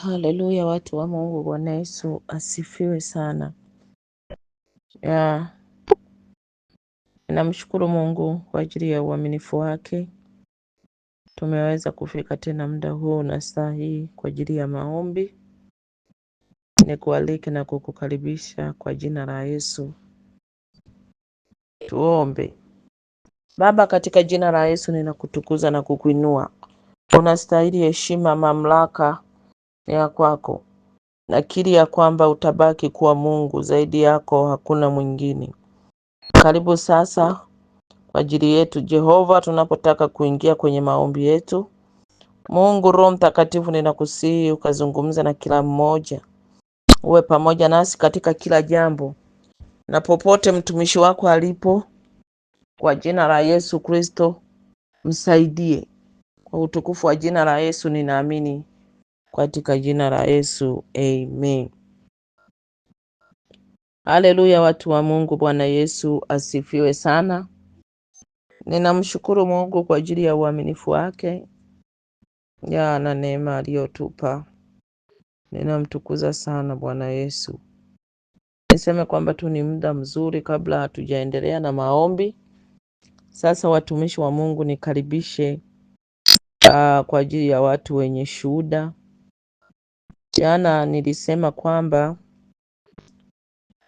Haleluya, watu wa Mungu. Bwana Yesu asifiwe sana. Ninamshukuru Mungu kwa ajili ya uaminifu wake. Tumeweza kufika tena muda huu na saa hii kwa ajili ya maombi. Nikualike na kukukaribisha kwa jina la Yesu. Tuombe. Baba, katika jina la Yesu ninakutukuza na kukuinua. Unastahili heshima, mamlaka ya kwako. Nakiri ya kwamba utabaki kuwa Mungu, zaidi yako hakuna mwingine. Karibu sasa kwa ajili yetu Jehova, tunapotaka kuingia kwenye maombi yetu. Mungu Roho Mtakatifu, ninakusihi ukazungumza na kila mmoja, uwe pamoja nasi katika kila jambo na popote mtumishi wako alipo. Kwa jina la Yesu Kristo msaidie, kwa utukufu wa jina la Yesu ninaamini, katika jina la Yesu, amen. Haleluya, watu wa Mungu. Bwana Yesu asifiwe sana. Ninamshukuru Mungu kwa ajili ya uaminifu wake na neema aliyotupa. Ninamtukuza sana Bwana Yesu. Niseme kwamba tu ni muda mzuri kabla hatujaendelea na maombi. Sasa watumishi wa Mungu, nikaribishe kwa ajili ya watu wenye shuhuda. Jana nilisema kwamba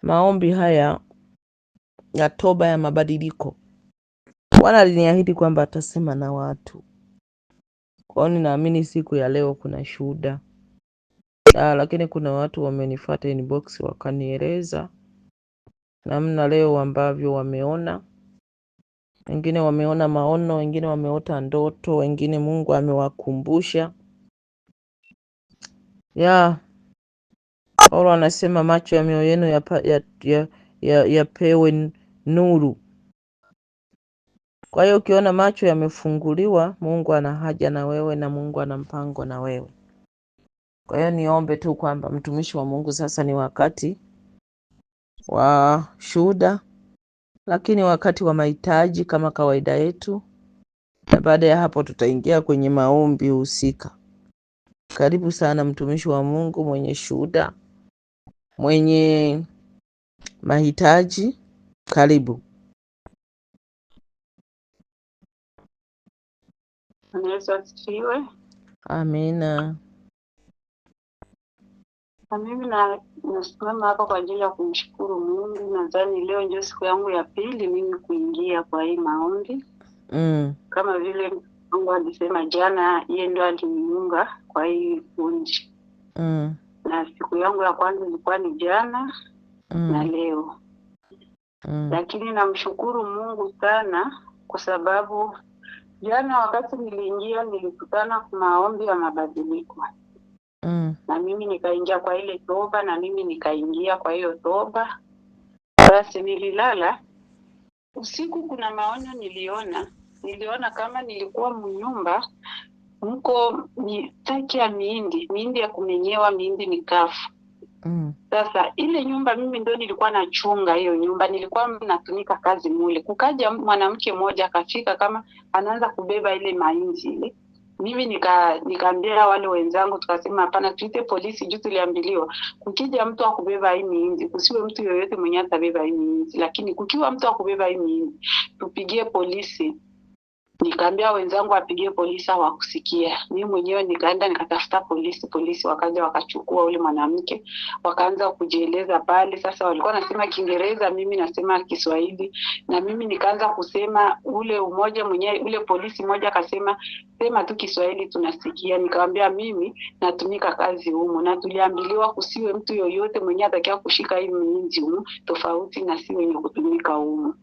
maombi haya ya toba ya mabadiliko, Bwana aliniahidi kwamba atasema na watu. Kwa hiyo ninaamini siku ya leo kuna shuhuda. Lakini kuna watu wamenifuata inbox wakanieleza namna leo ambavyo wameona. Wengine wameona maono, wengine wameota ndoto, wengine Mungu amewakumbusha. Paulo anasema macho ya mioyo yenu yapewe nuru. Kwa hiyo ukiona macho yamefunguliwa, Mungu ana haja na wewe na Mungu ana mpango na wewe. Kwa hiyo niombe tu kwamba mtumishi wa Mungu, sasa ni wakati wa shuhuda, lakini wakati wa mahitaji kama kawaida yetu, na baada ya hapo tutaingia kwenye maombi husika. Karibu sana mtumishi wa Mungu mwenye shuhuda, mwenye mahitaji, karibu. Yesu asifiwe. Amina. Na mimi nasimama hapa kwa ajili ya kumshukuru Mungu. Nadhani leo ndio siku yangu ya pili mimi kuingia kwa hii maombi. Kama vile Mungu alisema jana, yeye ndio aliniunga kwa hii kundi. Na siku yangu ya kwanza ilikuwa ni jana na leo. Lakini namshukuru Mungu sana kwa sababu jana wakati niliingia nilikutana kwa maombi ya mabadiliko. Na mimi nikaingia kwa ile toba, na mimi nikaingia kwa hiyo toba. Basi nililala usiku, kuna maono niliona kama nilikuwa mnyumba mko taki ya miindi ya kumenyewa, miindi mikafu. Sasa ile nyumba mimi ndio nilikuwa nachunga hiyo nyumba, nilikuwa natumika kazi mule. Kukaja mwanamke mmoja akafika kama anaanza kubeba ile mahindi ile. Mimi nikaambia wale wenzangu, tukasema hapana, tuite polisi juu tuliambiliwa kukija mtu akubeba hii mahindi, kusiwe mtu yoyote mwenye atabeba hii mahindi, lakini kukiwa mtu akubeba hii mahindi tupigie polisi. Nikaambia wenzangu wapigie polisi, hawakusikia. Mimi mwenyewe nikaenda nikatafuta polisi wakaja wakachukua ule mwanamke, wakaanza kujieleza pale. Sasa walikuwa nasema Kiingereza, mimi nasema Kiswahili, na mimi nikaanza kusema, ule polisi mmoja akasema sema tu Kiswahili tunasikia. Nikamwambia mimi natumika kazi humu na tuliambiliwa kusiwe mtu yoyote mwenye atakia kushika hii mindi humu tofauti na si wenye kutumika humu.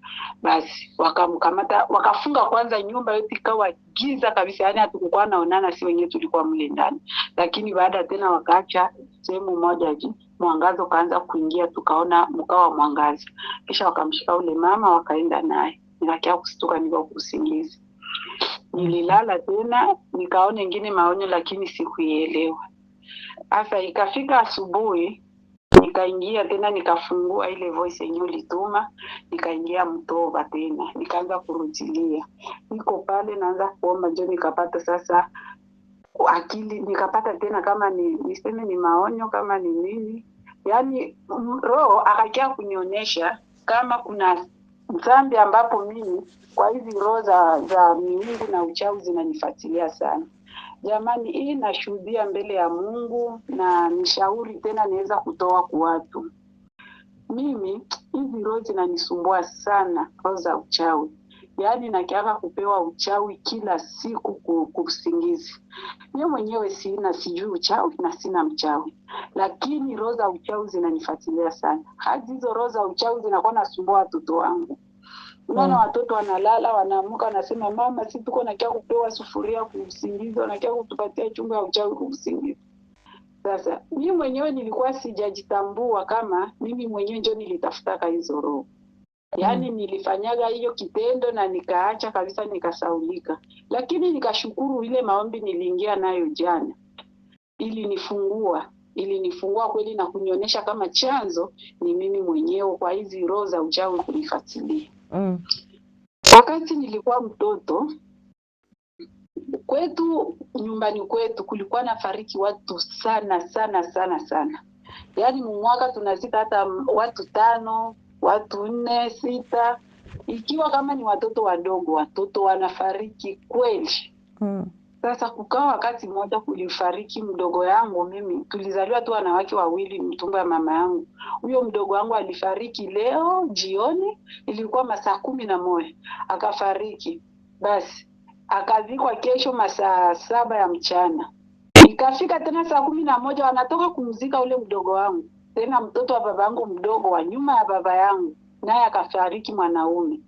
Basi wakamkamata, wakafunga kwanza nyumba yote ikawa giza kabisa, yani hatukuwa naonana si wenyewe tulikuwa mle ndani. Lakini baada tena wakaacha sehemu moja mwangazo kaanza kuingia, tukaona mkawa mwangazo. Kisha wakamshika ule mama wakaenda naye. Nikakia kustuka, niko kusingizi. Nililala tena nikaona ingine maonyo, lakini sikuielewa. Sasa ikafika asubuhi, nikaingia tena nikafungua ile voice yenyewe lituma, nikaingia mtoba tena, nikaanza kurudilia. Niko pale naanza kuomba, ndio nikapata sasa akili, nikapata tena kama niseme ni maonyo kama ni nini, yaani roho akakia kunionyesha kama kuna dhambi ambapo mimi kwa hizi roho za miungu na uchawi zinanifuatilia sana. Jamani, hii nashuhudia mbele ya Mungu na nishauri tena niweza kutoa kwa watu. Mimi hizi roho zinanisumbua sana, roho za uchawi. Yaani nakiaka kupewa uchawi kila siku kusingizi. Mimi mwenyewe sijui uchawi na sina mchawi. Lakini roho za uchawi zinanifuatilia sana. Hadi hizo roho za uchawi zinakuwa nasumbua watoto wangu. Unaona watoto wanalala, wanaamuka, wanasema mama, si tuko nakia kupewa sufuria kusingizi, wanakia kutupatia chungu ya uchawi kusingizi. Sasa mimi mwenyewe nilikuwa sijajitambua kama mimi mwenyewe ndio nilitafutaka hizo roho. Yaani nilifanyaga hiyo kitendo na nikaacha kabisa, nikasaulika. Lakini nikashukuru ile maombi niliingia nayo jana. Ilinifungua kweli na kunionyesha kama chanzo ni mimi mwenyewe kwa hizi roho za uchawi kunifuatilia. Wakati nilikuwa mtoto, kwetu nyumbani kwetu kulikuwa nafariki watu sana sana sana sana. Yaani mwaka tunazika hata watu 5, watu 4, 6. Ikiwa kama ni watoto wadogo, watoto wanafariki kweli. Sasa kukawa wakati mmoja kulifariki mdogo yangu mimi. Tulizaliwa tu wanawake wawili mtumbo ya mama yangu. Huyo mdogo wangu alifariki leo jioni, ilikuwa masaa 11. Akafariki. Basi akazikwa kesho masaa 7 ya mchana. Ikafika tena saa 11 wanatoka kumzika ule mdogo wangu. Tena mtoto wa baba yangu mdogo wa nyuma ya baba yangu naye akafariki mwanaume.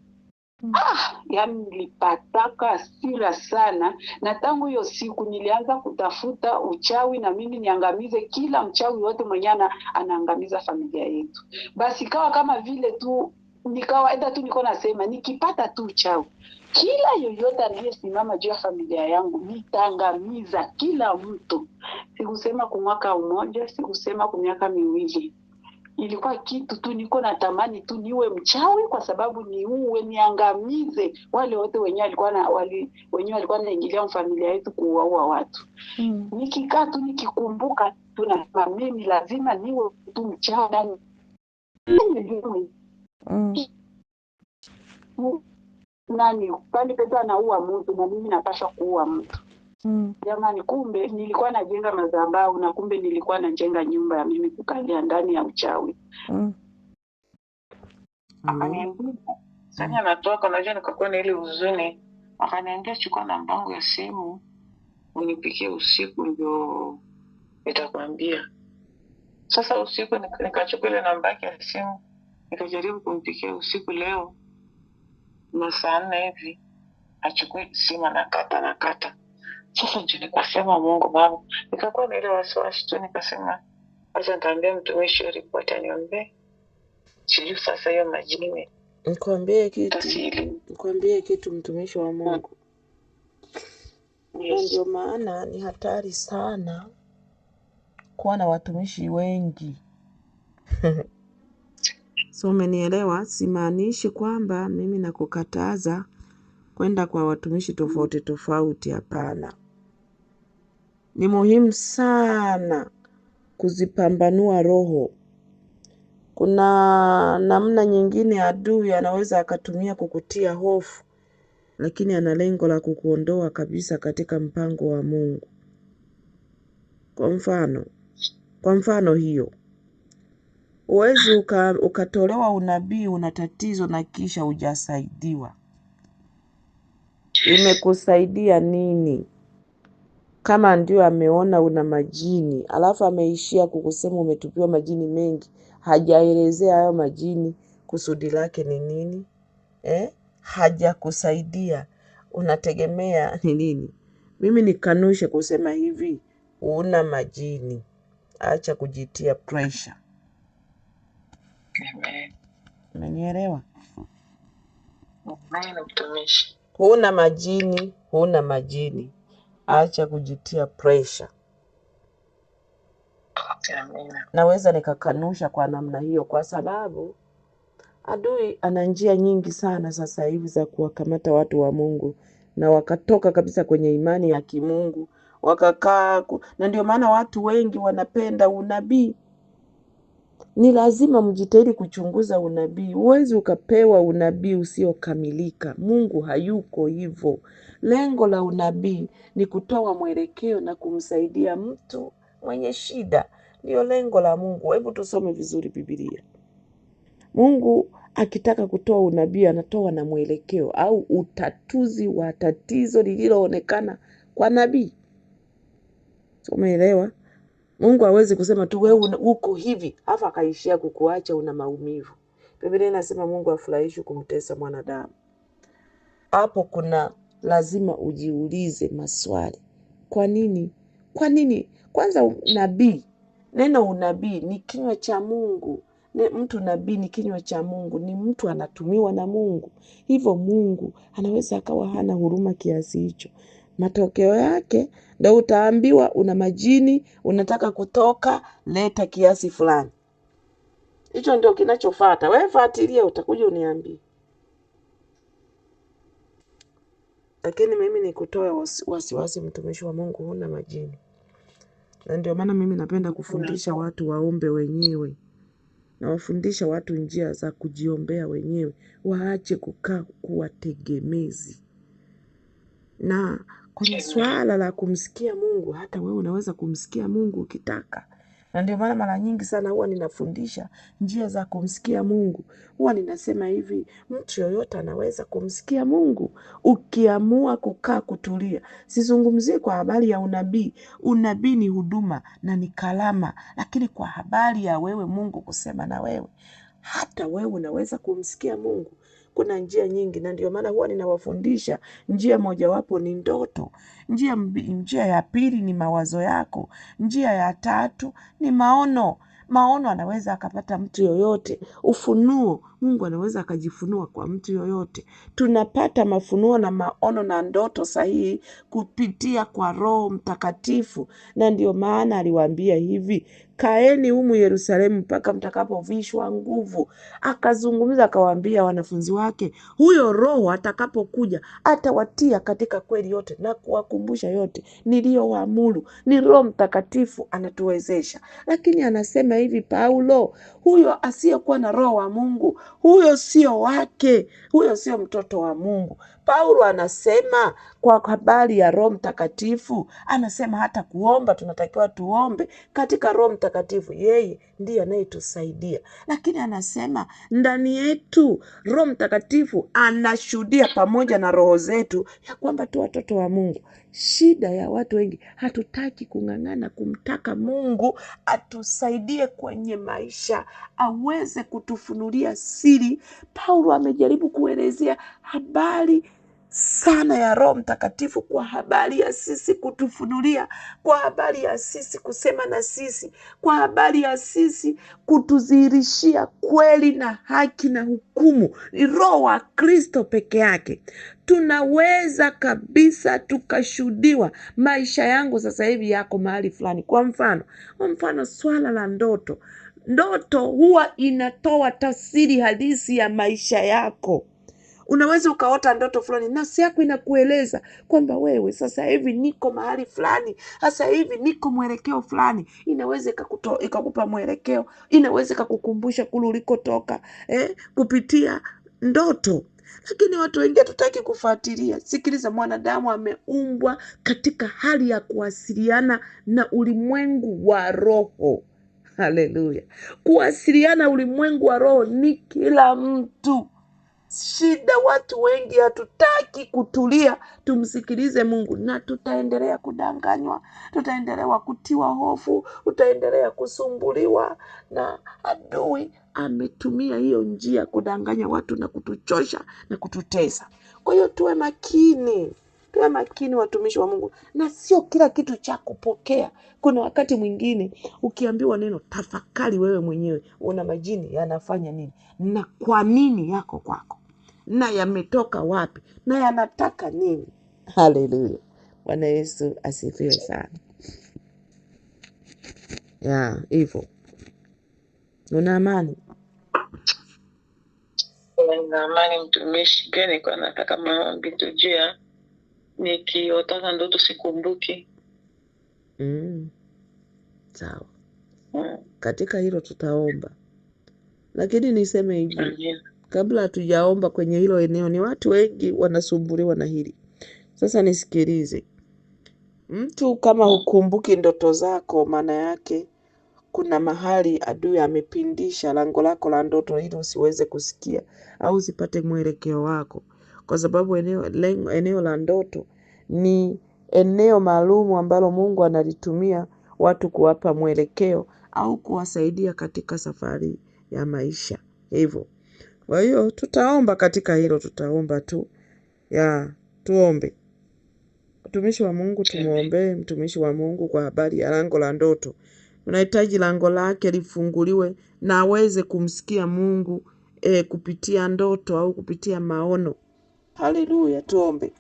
Yaani nilipataka hasira sana, na tangu hiyo siku nilianza kutafuta uchawi na mimi niangamize kila mchawi wote mwenye anaangamiza familia yetu. Basi kawa kama vile tu nikawaida tu niko nasema nikipata tu uchawi, kila yoyote aliyesimama juu ya familia yangu nitaangamiza kila mtu. Sikusema kwa mwaka mmoja, sikusema kwa miaka miwili. Ilikuwa kitu tu niko natamani tu niwe mchawi kwa sababu niangamize wale wote wenyewe walikuwa naingilia familia yetu kuwaua watu. Nikikaa tu nikikumbuka tunasema mimi lazima niwe tu mchawi ndani. Nani pale pesa anaua mtu na mimi napaswa kuua mtu. Jamani, kumbe nilikuwa najenga madhabahu na kumbe nilikuwa najenga nyumba ya mimi kukalia ndani ya uchawi. Sasa natoka najua nikakuwa na ile huzuni. Akaniambia chukua namba yangu ya simu unipigie usiku ndio nitakwambia. Sasa usiku nikachukua ile namba yake ya simu nikajaribu kumpigia usiku leo masaa 4 hivi, achukue simu nakata. Sasa ndio nikasema Mungu Baba, nikakuwa na ile wasiwasi tu, nikasema acha nitaambia mtumishi ripoti aniombee. Sijui sasa hiyo majini. Nikwambie kitu mtumishi wa Mungu. Yes. Ndio maana ni hatari sana kuwa na watumishi wengi. So umenielewa? Simaanishi kwamba mimi nakukataza kwenda kwa watumishi tofauti tofauti, hapana. Ni muhimu sana kuzipambanua roho. Kuna namna nyingine adui anaweza akatumia kukutia hofu, lakini ana lengo la kukuondoa kabisa katika mpango wa Mungu. Kwa mfano hiyo, huwezi ukatolewa unabii una tatizo na kisha hujasaidiwa. Imekusaidia nini? Kama ndio ameona una majini, alafu ameishia kukusema umetupiwa majini mengi, hajaelezea hayo majini kusudi lake ni nini? Hajakusaidia, unategemea ni nini? Mimi nikanushe kusema hivi, una majini. Acha kujitia pressure. Amen. Umenielewa? Amen, mtumishi. Huna majini. Acha kujitia pressure. Amen. Naweza nikakanusha kwa namna hiyo kwa sababu adui ana njia nyingi sana sasa hivi za kuwakamata watu wa Mungu na wakatoka kabisa kwenye imani ya kimungu, wakakaa na ndio maana watu wengi wanapenda unabii. Ni lazima mjitahidi kuchunguza unabii. Huwezi ukapewa unabii usiokamilika. Mungu hayuko hivyo. Lengo la unabii ni kutoa mwelekeo na kumsaidia mtu mwenye shida. Ndio lengo la Mungu. Hebu tusome vizuri Biblia. Mungu akitaka kutoa unabii anatoa na mwelekeo au utatuzi wa tatizo lililoonekana kwa nabii. Umeelewa? Mungu hawezi kusema tu wewe uko hivi afa akaishia kukuacha una maumivu. Biblia inasema Mungu afurahishi kumtesa mwanadamu. Hapo kuna lazima ujiulize maswali. Kwa nini? Kwa nini? Kwanza nabii, neno unabii ni kinywa cha Mungu. Mtu nabii ni kinywa cha Mungu, ni mtu anatumiwa na Mungu. Hivyo Mungu anaweza akawa hana huruma kiasi hicho. Matokeo yake ndio utaambiwa una majini, unataka kutoka, leta kiasi fulani. Hicho ndio kinachofuata. Wewe fuatilia, utakuja uniambie. Lakini mimi nikutoa wasiwasi, mtumishi wa Mungu, huna majini. Na ndio maana mimi napenda kufundisha watu waombe wenyewe. Na wafundisha watu njia za kujiombea wenyewe. Waache kukaa kuwa tegemezi. Na kwenye swala la kumsikia Mungu, hata wewe unaweza kumsikia Mungu ukitaka. Na ndio maana mara nyingi sana huwa ninafundisha njia za kumsikia Mungu. Huwa ninasema hivi, mtu yoyote anaweza kumsikia Mungu ukiamua kukaa kutulia. Sizungumzie kwa habari ya unabii. Unabii ni huduma na ni kalama, lakini kwa habari ya wewe Mungu kusema na wewe, hata wewe unaweza kumsikia Mungu. Kuna njia nyingi na ndio maana huwa ninawafundisha njia mojawapo ni ndoto. Njia ya pili ni mawazo yako. Njia ya tatu ni maono. Maono anaweza akapata mtu yoyote. Ufunuo, Mungu anaweza akajifunua kwa mtu yoyote. Tunapata mafunuo na maono na ndoto sahihi kupitia kwa Roho Mtakatifu. Na ndio maana aliwaambia hivi, kaeni humu Yerusalemu mpaka mtakapovishwa nguvu. Akazungumza akawaambia wanafunzi wake, huyo Roho atakapokuja atawatia katika kweli yote na kuwakumbusha yote niliyowaamuru. Ni Roho Mtakatifu anatuwezesha. Lakini anasema hivi Paulo, huyo asiyekuwa na Roho wa Mungu, huyo sio wake, huyo sio mtoto wa Mungu. Paulo anasema kwa habari ya Roho Mtakatifu, anasema hata kuomba tunatakiwa tuombe katika Roho Mtakatifu. Yeye ndiye anayetusaidia. Lakini anasema ndani yetu Roho Mtakatifu anashuhudia pamoja na roho zetu ya kwamba tu watoto wa Mungu. Shida ya watu wengi, hatutaki kung'ang'ana kumtaka Mungu atusaidie kwenye maisha, aweze kutufunulia siri. Paulo amejaribu kuelezea habari sana ya Roho Mtakatifu kwa habari ya sisi kutufunulia, kwa habari ya sisi kusema na sisi, kwa habari ya sisi kutudhihirishia kweli na haki na hukumu. Ni Roho wa Kristo peke yake. Tunaweza kabisa tukashuhudiwa, maisha yangu sasa hivi yako mahali fulani. Kwa mfano swala la ndoto. Ndoto huwa inatoa tafsiri halisi ya maisha yako. Unaweza ukaota ndoto fulani, nafsi yako inakueleza kwamba wewe sasa hivi niko mahali fulani, sasa hivi niko mwelekeo fulani. Inaweza ikakupa mwelekeo, inaweza ikakukumbusha kule ulikotoka kupitia ndoto. Lakini watu wengi hatutaki kufuatilia. Sikiliza, mwanadamu ameumbwa katika hali ya kuwasiliana na ulimwengu wa roho. Haleluya! Kuwasiliana ulimwengu wa roho ni kila mtu. Shida watu wengi hatutaki kutulia tumsikilize Mungu, na tutaendelea kudanganywa, tutaendelea kutiwa hofu, tutaendelea kusumbuliwa, na adui ametumia hiyo njia kudanganya watu na kutuchosha na kututesa. Kwa hiyo tuwe makini watumishi wa Mungu, na sio kila kitu cha kupokea. Kuna wakati mwingine ukiambiwa neno, tafakari wewe mwenyewe, una majini yanafanya nini na kwa nini yako kwako, na yametoka wapi na yanataka nini. Haleluya! Bwana Yesu asifiwe sana. Hivyo una amani? Na amani mtumishi. Pia nilikuwa nataka maombi tujia, nikiotaka ndoto sikumbuki, Sawa. Katika hilo tutaomba. Lakini niseme hivi, kabla hatujaomba kwenye hilo eneo, ni watu wengi wanasumbuliwa na hili. Sasa nisikilize. Mtu kama hukumbuki ndoto zako, maana yake kuna mahali adui amepindisha lango lako la ndoto ili usiweze kusikia au usipate mwelekeo wako, kwa sababu eneo la ndoto ni eneo maalumu ambalo Mungu analitumia watu kuwapa mwelekeo au kuwasaidia katika safari ya maisha. Hivyo, kwa hiyo tutaomba katika hilo, tutaomba tu. Tuombe. Mtumishi wa Mungu, tumuombee mtumishi wa Mungu kwa habari ya lango la ndoto. Unahitaji lango lake lifunguliwe na aweze kumsikia Mungu kupitia ndoto au kupitia maono. Haleluya, tuombe.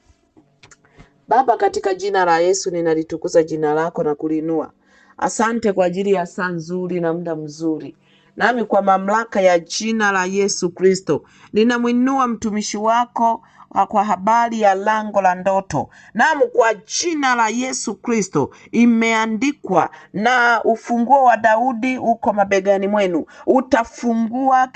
Baba, katika jina la Yesu ninalitukuza jina lako na kulinua. Asante kwa ajili ya saa nzuri na muda mzuri. Nami kwa mamlaka ya jina la Yesu Kristo ninamwinua mtumishi wako kwa habari ya lango la ndoto. Nami kwa jina la Yesu Kristo, imeandikwa na ufunguo wa Daudi uko mabegani mwenu. Utafungua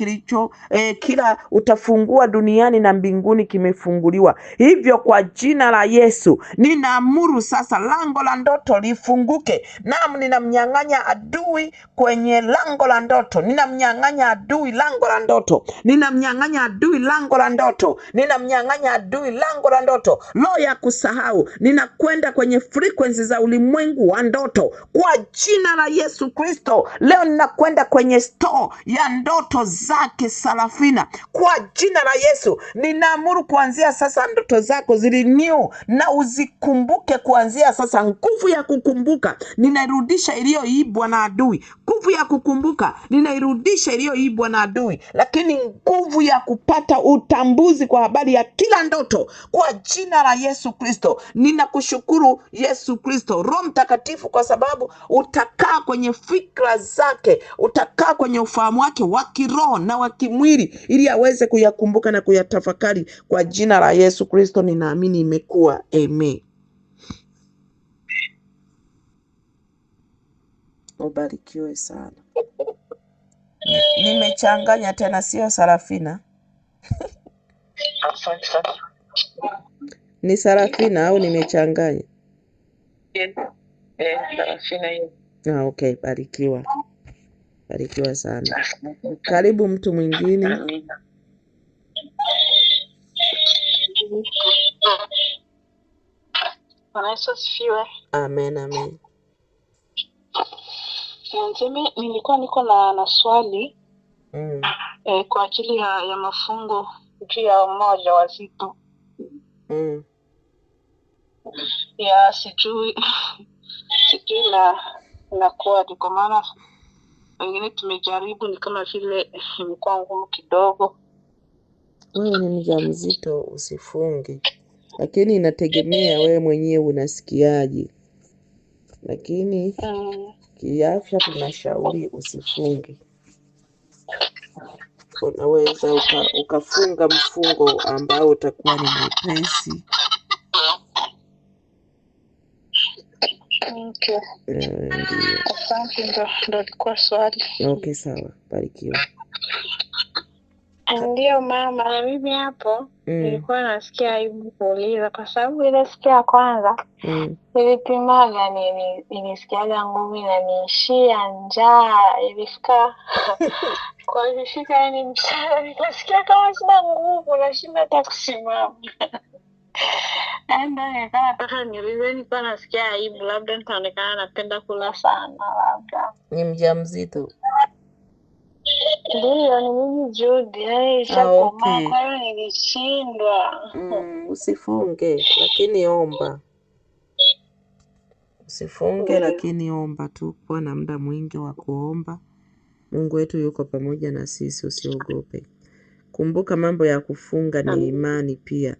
utafungua duniani na mbinguni kimefunguliwa. Hivyo kwa jina la Yesu ninaamuru sasa lango la ndoto lifunguke. Naam, ninamnyang'anya adui kwenye lango la ndoto. Ninamnyang'anya adui lango la ndoto. Ninamnyang'anya adui lango la ndoto. Ninamnyang'anya adui lango la ndoto. Roho ya kusahau, ninakwenda kwenye frequency za ulimwengu wa ndoto kwa jina la Yesu Kristo. Leo ninakwenda kwenye store ya ndoto zake Sarafina kwa jina la Yesu. Ninaamuru kuanzia sasa ndoto zako zirenew na uzikumbuke kuanzia sasa. Nguvu ya kukumbuka ninairudisha iliyoibwa na adui. Nguvu ya kukumbuka ninairudisha iliyoibwa na adui, lakini nguvu ya kupata utambuzi kwa habari ya kila ndoto kwa jina la Yesu Kristo. Ninakushukuru Yesu Kristo, Roho Mtakatifu, kwa sababu utakaa kwenye fikra zake, utakaa kwenye ufahamu wake wa kiroho na wa kimwili ili aweze kuyakumbuka na kuyatafakari. Kwa jina la Yesu Kristo ninaamini imekuwa. Amen. Ubarikiwe sana. Nimechanganya tena, sio Sarafina. Ni Sarafina au nimechanganya? Sarafina hiyo. Okay, barikiwa. Barikiwa sana. Karibu mtu mwingine. Amen, amen. Nilikuwa niko na swali kwa ajili ya mafungo juu ya mmoja wazito. Ya sijui na kwa maana wengine tumejaribu, ni kama vile imekuwa ngumu kidogo. Wewe ni mjamzito, usifunge, lakini inategemea wewe mwenyewe unasikiaje. Lakini kiafya tunashauri usifunge. Unaweza ukafunga mfungo ambao utakuwa ni mwepesi. Okay. Asante, ndo ilikuwa swali. Okay, sawa. Barikiwa. Ndio mama, na mimi hapo nilikuwa nasikia aibu kuuliza, kwa sababu ile siku ya kwanza nilipimaga, nilisikiaga nguvu inaniishia, njaa ilifika kwa nifika, yani mchana nikasikia kama sina nguvu, nashinda hata kusimama. Ndio nikawa nataka niulize, nilikuwa nasikia aibu, labda nitaonekana napenda kula sana, labda. Ni mjamzito? Ndio, ni mimi Judy, Okay. Kwa hiyo nilishindwa. Usifunge, lakini omba. Usifunge, lakini omba tu. Kuwa na muda mwingi wa kuomba. Mungu wetu yuko pamoja na sisi, usiogope. Kumbuka mambo ya kufunga ni imani pia.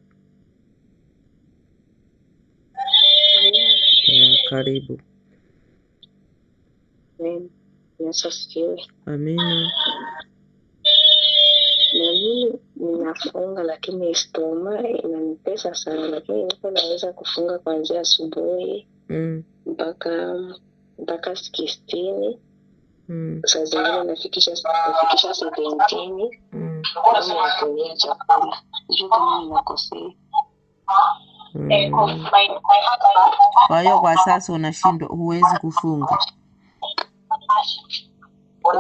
Karibu. Amina. Mimi ninafunga, lakini stoma inanitesa sana, lakini niko naweza kufunga kuanzia asubuhi mpaka 16. Saa zingine nafikisha 17 kama natumia chakula. Sijui kama ninakosea. Kwa hiyo kwa sasa unashindwa, huwezi kufunga?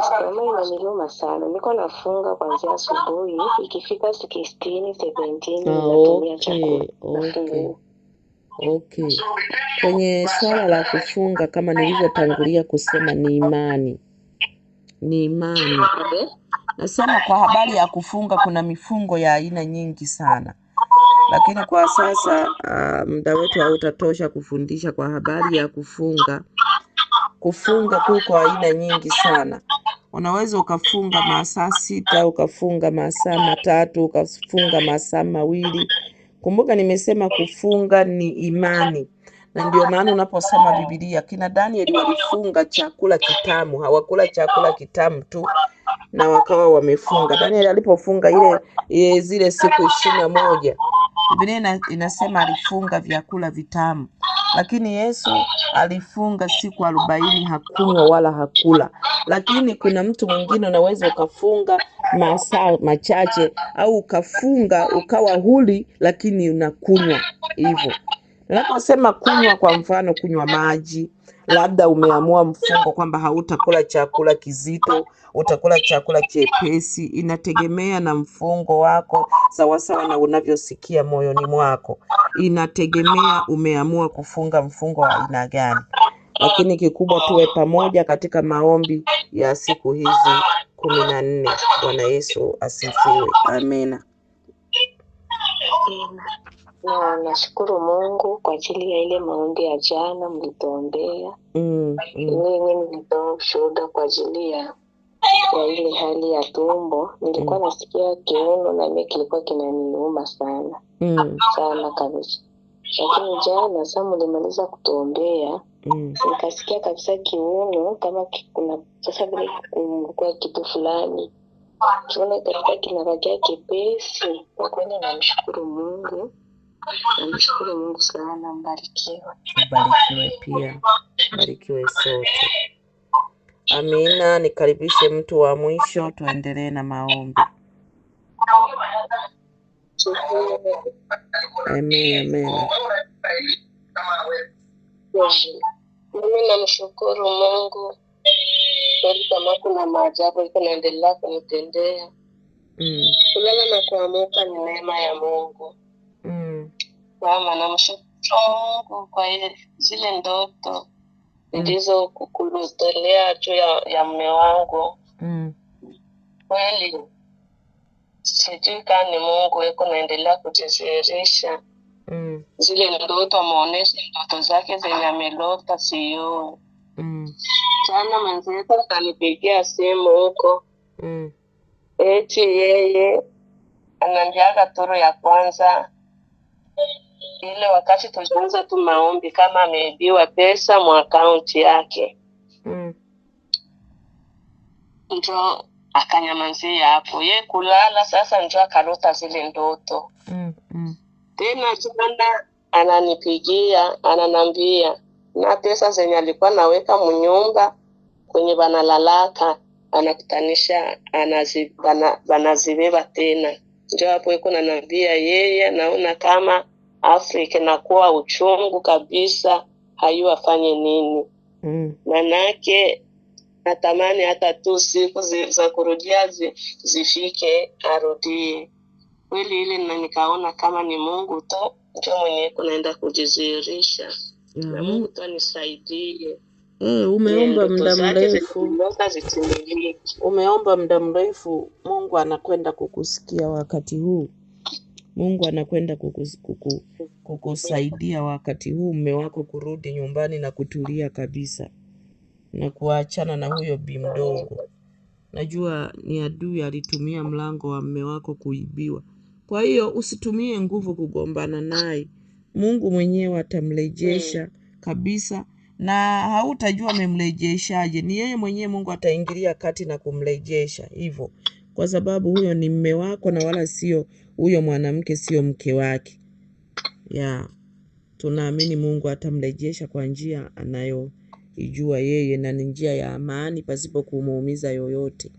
Kama inaniluma sana, niko nafunga kuanzia asubuhi, ikifika 16, 17 natumia chakula. Okay. Kwenye swala la kufunga, kama nilivyotangulia kusema, ni imani. Nasema kwa habari ya kufunga, kuna mifungo ya aina nyingi sana, lakini kwa sasa muda wetu hautatosha kufundisha kwa habari ya kufunga. Kufunga kuko aina nyingi sana. Unaweza ukafunga masaa 6, ukafunga masaa 3, ukafunga masaa 2. Kumbuka nimesema kufunga ni imani, na ndio maana unaposoma Biblia, kina Danieli walifunga chakula kitamu. Hawakula chakula kitamu tu na wakawa wamefunga. Danieli alipofunga zile siku 21, Biblia inasema alifunga vyakula vitamu. Lakini Yesu alifunga siku 40, hakunywa wala hakula. Lakini kuna mtu mwingine unaweza ukafunga masaa machache, au ukafunga ukawa huli lakini unakunywa hivyo. Ninaposema kunywa, kwa mfano kunywa maji, labda umeamua mfungo kwamba hautakula chakula kizito, utakula chakula chepesi. Inategemea na mfungo wako, sawasawa na unavyosikia moyoni mwako. Inategemea umeamua kufunga mfungo wa aina gani. Lakini kikubwa tuwe pamoja katika maombi ya siku hizi 14. Bwana Yesu asifiwe. Amena. Na nashukuru Mungu kwa ajili ya ile maombi ya jana mlituombea. Mimi nilitoa ushuhuda kwa ajili ya ile hali ya tumbo. Nilikuwa nasikia kiuno na mimi kilikuwa kinaniuma sana. Sana kabisa. Lakini jana sasa mlimaliza kutuombea, nikasikia kabisa kiuno kama kuna sasa vile kwa kitu fulani. Tuone katika kinabakia kipesi. Kwa kweli namshukuru Mungu. Namshukuru Mungu sana. Mbarikiwe. Barikiwe pia. Barikiwe sote. Amina. Nikaribishe mtu wa mwisho, tuendelee na maombi. Amen. Mimi namshukuru Mungu kama kuna maajabu yanaendelea kunitendea. Kulala na kuamka ni neema ya Mungu. Mama, namshukuru Mungu kwa zile ndoto ndizo kukulotolea juu ya mume wangu. Kweli sijui kama ni Mungu yuko naendelea kujidhihirisha. Zile ndoto ameonesha ndoto zake zenye amelota sio. Jana mwenzetu akanipigia simu huko. Eti yeye ananiaga turu ya kwanza. Ile wakati tulianza tu maombi kama ameibiwa pesa mu account yake. Ndio akanyamazia hapo. Yeye kulala sasa ndio akarota zile ndoto. Tena jana ananipigia, ananambia na pesa zenye alikuwa naweka mnyumba kwenye banalalaka, anakutanisha banazibeba tena. Ndio hapo yuko ananiambia yeye naona kama Afrika nakuwa uchungu kabisa, hayu afanye nini. Manake natamani hata tu siku za kurudia zifike arudie. Kweli ile na nikaona kama ni Mungu tu ndio mwenye kunaenda kujidhihirisha. Na Mungu tu anisaidie. Umeomba muda mrefu. Umeomba muda mrefu, Mungu anakwenda kukusikia wakati huu. Mungu anakwenda kukusaidia wakati huu, mume wako kurudi nyumbani na kutulia kabisa na kuachana na huyo bi mdogo. Najua ni adui alitumia mlango wa mume wako kuibiwa. Kwa hiyo usitumie nguvu kugombana naye. Mungu mwenyewe atamrejesha kabisa, na hautajua amemrejeshaje. Ni yeye mwenyewe Mungu ataingilia kati na kumrejesha hivyo, kwa sababu huyo ni mume wako na wala sio huyo mwanamke, sio mke wake. tunaamini Mungu atamrejesha kwa njia anayoijua yeye, na ni njia ya amani pasipo kumuumiza yoyote.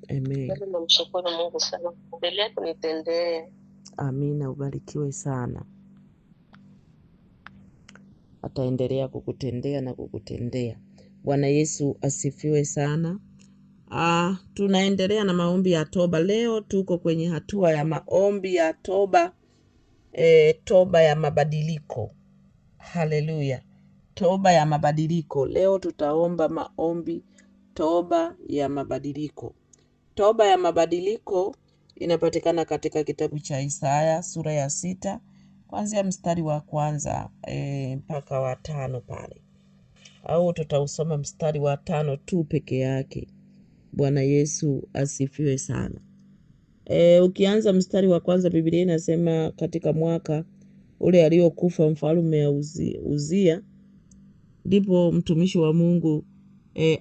Amen. Namshukuru Mungu sana. Endelea kunitendea. Amina, ubarikiwe sana. Ataendelea kukutendea na kukutendea. Bwana Yesu asifiwe sana. Tunaendelea na maombi ya toba. Leo tuko kwenye hatua ya maombi ya toba, toba ya mabadiliko. Haleluya. Toba ya mabadiliko. Leo tutaomba maombi toba ya mabadiliko. Toba ya mabadiliko inapatikana katika kitabu cha Isaya sura ya 6 kuanzia mstari wa 1 mpaka wa 5 pale. Au tutausoma mstari wa 5 tu peke yake. Bwana Yesu asifiwe sana. Ukianza mstari wa 1, Biblia inasema katika mwaka ule aliokufa mfalme Uzia, ndipo mtumishi wa Mungu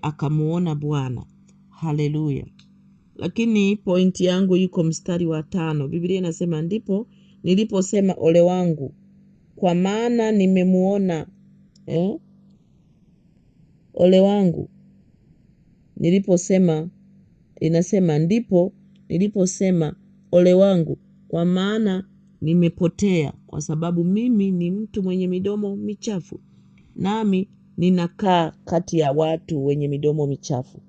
akamuona Bwana. Haleluya. Lakini pointi yangu iko mstari wa 5. Biblia inasema ndipo niliposema ole wangu, kwa maana nimemuona. Ole wangu. Inasema ndipo niliposema ole wangu, kwa maana nimepotea, kwa sababu mimi ni mtu mwenye midomo michafu, nami ninakaa kati ya watu wenye midomo michafu,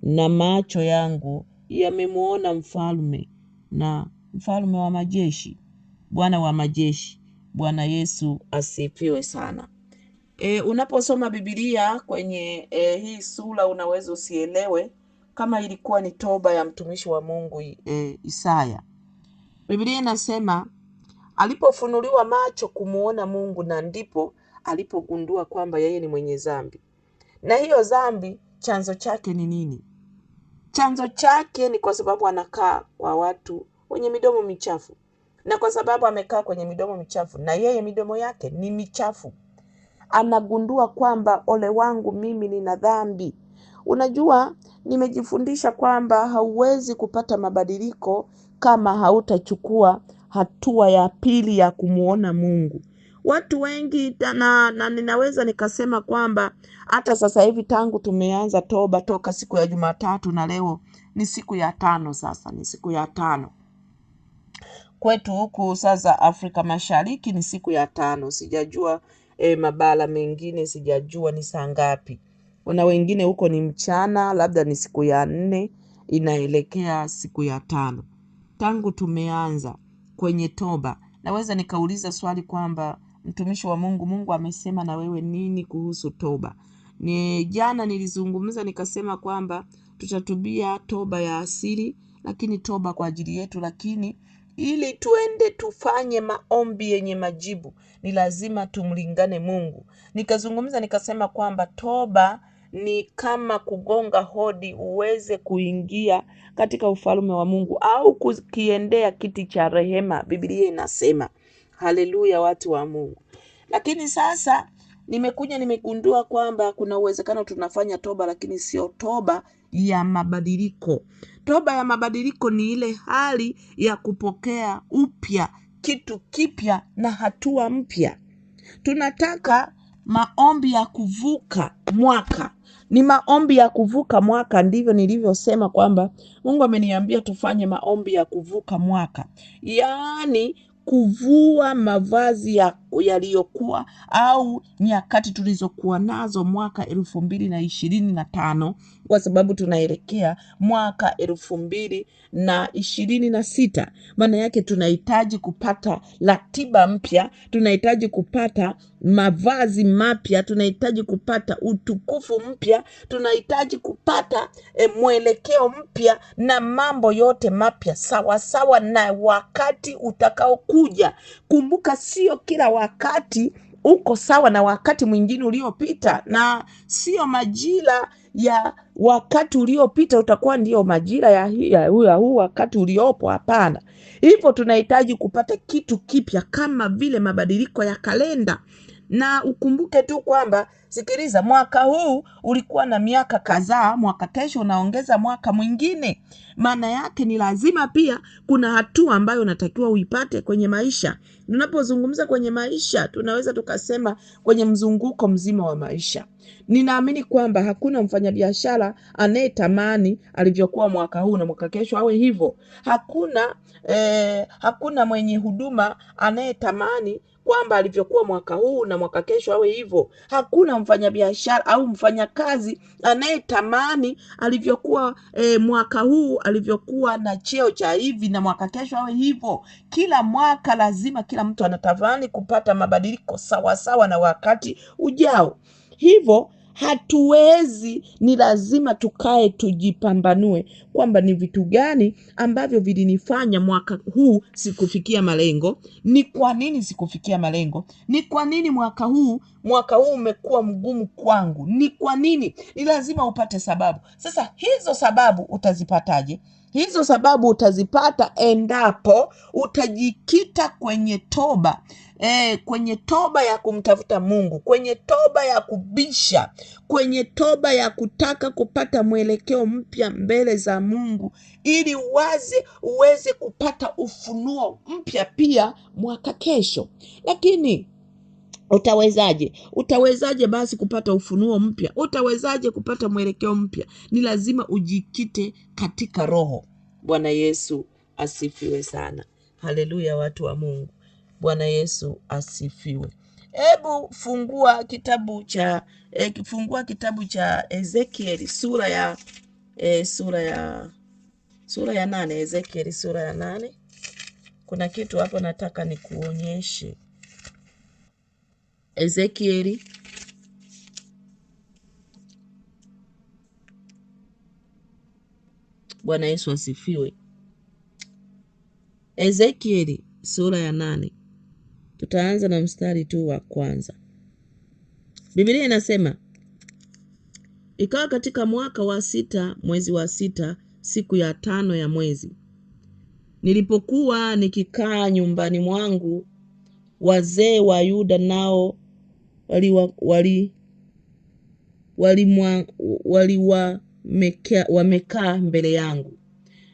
na macho yangu yamemuona mfalme, na mfalme wa majeshi, Bwana wa majeshi. Bwana Yesu asifiwe sana. Unaposoma Biblia kwenye hii sura unaweza usielewe kama ilikuwa ni toba ya mtumishi wa Mungu Isaya. Biblia inasema alipofunuliwa macho kumuona Mungu, na ndipo alipogundua kwamba yeye ni mwenye dhambi. Na hiyo dhambi chanzo chake ni nini? Chanzo chake ni kwa sababu anakaa kwa watu wenye midomo michafu. Na kwa sababu amekaa kwenye midomo michafu, na yeye midomo yake ni michafu, anagundua kwamba ole wangu, mimi nina dhambi. Unajua, nimejifundisha kwamba hauwezi kupata mabadiliko kama hautachukua hatua ya pili ya kumuona Mungu. Watu wengi na ninaweza nikasema kwamba hata sasa hivi tangu tumeanza toba toka siku ya Jumatatu, na leo ni siku ya 5 sasa, ni siku ya 5. Kwetu huku sasa Afrika Mashariki ni siku ya 5. Sijajua mabala mengine, sijajua ni saa ngapi. Kuna wengine huko ni mchana, labda ni siku ya 4 inaelekea siku ya 5. Tangu tumeanza kwenye toba, naweza nikauliza swali kwamba mtumishi wa Mungu, Mungu amesema na wewe nini kuhusu toba? Jana nilizungumza nikasema kwamba tutatubia toba ya asili, lakini toba kwa ajili yetu. Lakini ili tuende tufanye maombi yenye majibu, ni lazima tumlingane Mungu. Nikazungumza nikasema kwamba toba ni kama kugonga hodi uweze kuingia katika ufalme wa Mungu, au kukiendea kiti cha rehema, Biblia inasema. Haleluya, watu wa Mungu. Lakini sasa nimegundua kwamba kuna uwezekano tunafanya toba, lakini sio toba ya mabadiliko. Toba ya mabadiliko ni ile hali ya kupokea upya kitu kipya na hatua mpya. Tunataka maombi ya kuvuka mwaka. Ni maombi ya kuvuka mwaka, ndivyo nilivyosema kwamba Mungu ameniambia tufanye maombi ya kuvuka mwaka. Yaani kuvua mavazi yaliyokuwa au nyakati tulizokuwa nazo mwaka 2025, kwa sababu tunaelekea mwaka 2026. Maana yake tunahitaji kupata ratiba mpya, tunahitaji kupata mavazi mapya, tunahitaji kupata utukufu mpya, tunahitaji kupata mwelekeo mpya na mambo yote mapya sawa sawa na wakati utakao kuja. Kumbuka, sio kila wakati uko sawa na wakati mwingine uliopita, na sio majira ya wakati uliopita utakuwa ndio majira ya huu wakati uliopo. Hapana. Hivyo tunahitaji kupata kitu kipya, kama vile mabadiliko ya kalenda. Na ukumbuke tu kwamba, sikiliza, mwaka huu ulikuwa na miaka kadhaa, mwaka kesho unaongeza mwaka mwingine. Maana yake ni lazima pia kuna hatua ambayo unatakiwa uipate kwenye maisha. Tunapozungumza kwenye maisha, tunaweza tukasema kwenye mzunguko mzima wa maisha. Ninaamini kwamba hakuna mfanyabiashara anayetamani alivyokuwa mwaka huu na mwaka kesho awe hivyo. Hakuna mwenye huduma anayetamani kwamba alivyokuwa mwaka huu na mwaka kesho awe hivyo. Hakuna mfanyabiashara au mfanyakazi anayetamani alivyokuwa mwaka huu alivyokuwa na cheo cha hivi na mwaka kesho awe hivyo. Kila mwaka lazima kila mtu anatamani kupata mabadiliko sawa na wakati ujao. Hivyo hatuwezi, ni lazima tukae tujipambanue kwamba ni vitu gani ambavyo vilinifanya mwaka huu sikufikia malengo. Ni kwa nini sikufikia malengo? Ni kwa nini mwaka huu umekuwa mgumu kwangu? Ni kwa nini? Ni lazima upate sababu. Sasa hizo sababu utazipataje? Hizo sababu utazipata endapo utajikita kwenye toba. Kwenye toba ya kumtafuta Mungu, kwenye toba ya kubisha, kwenye toba ya kutaka kupata mwelekeo mpya mbele za Mungu, ili uweze kupata ufunuo mpya pia mwaka kesho. Lakini utawezaje basi kupata ufunuo mpya? Utawezaje kupata mwelekeo mpya? Ni lazima ujikite katika Roho. Bwana Yesu asifiwe sana. Haleluya, watu wa Mungu. Bwana Yesu asifiwe. Hebu fungua kitabu cha Ezekieli sura ya 8. Ezekieli sura ya 8. Kuna kitu hapo nataka nikuonyeshe. Ezekieli Bwana Yesu asifiwe. Ezekieli sura ya 8. Tutaanza na mstari tu wa kwanza. Biblia inasema, ikawa katika mwaka wa 6 mwezi wa 6 siku ya 5 ya mwezi, nilipokuwa nikikaa nyumbani mwangu, wazee wa Yuda nao wamekaa mbele yangu.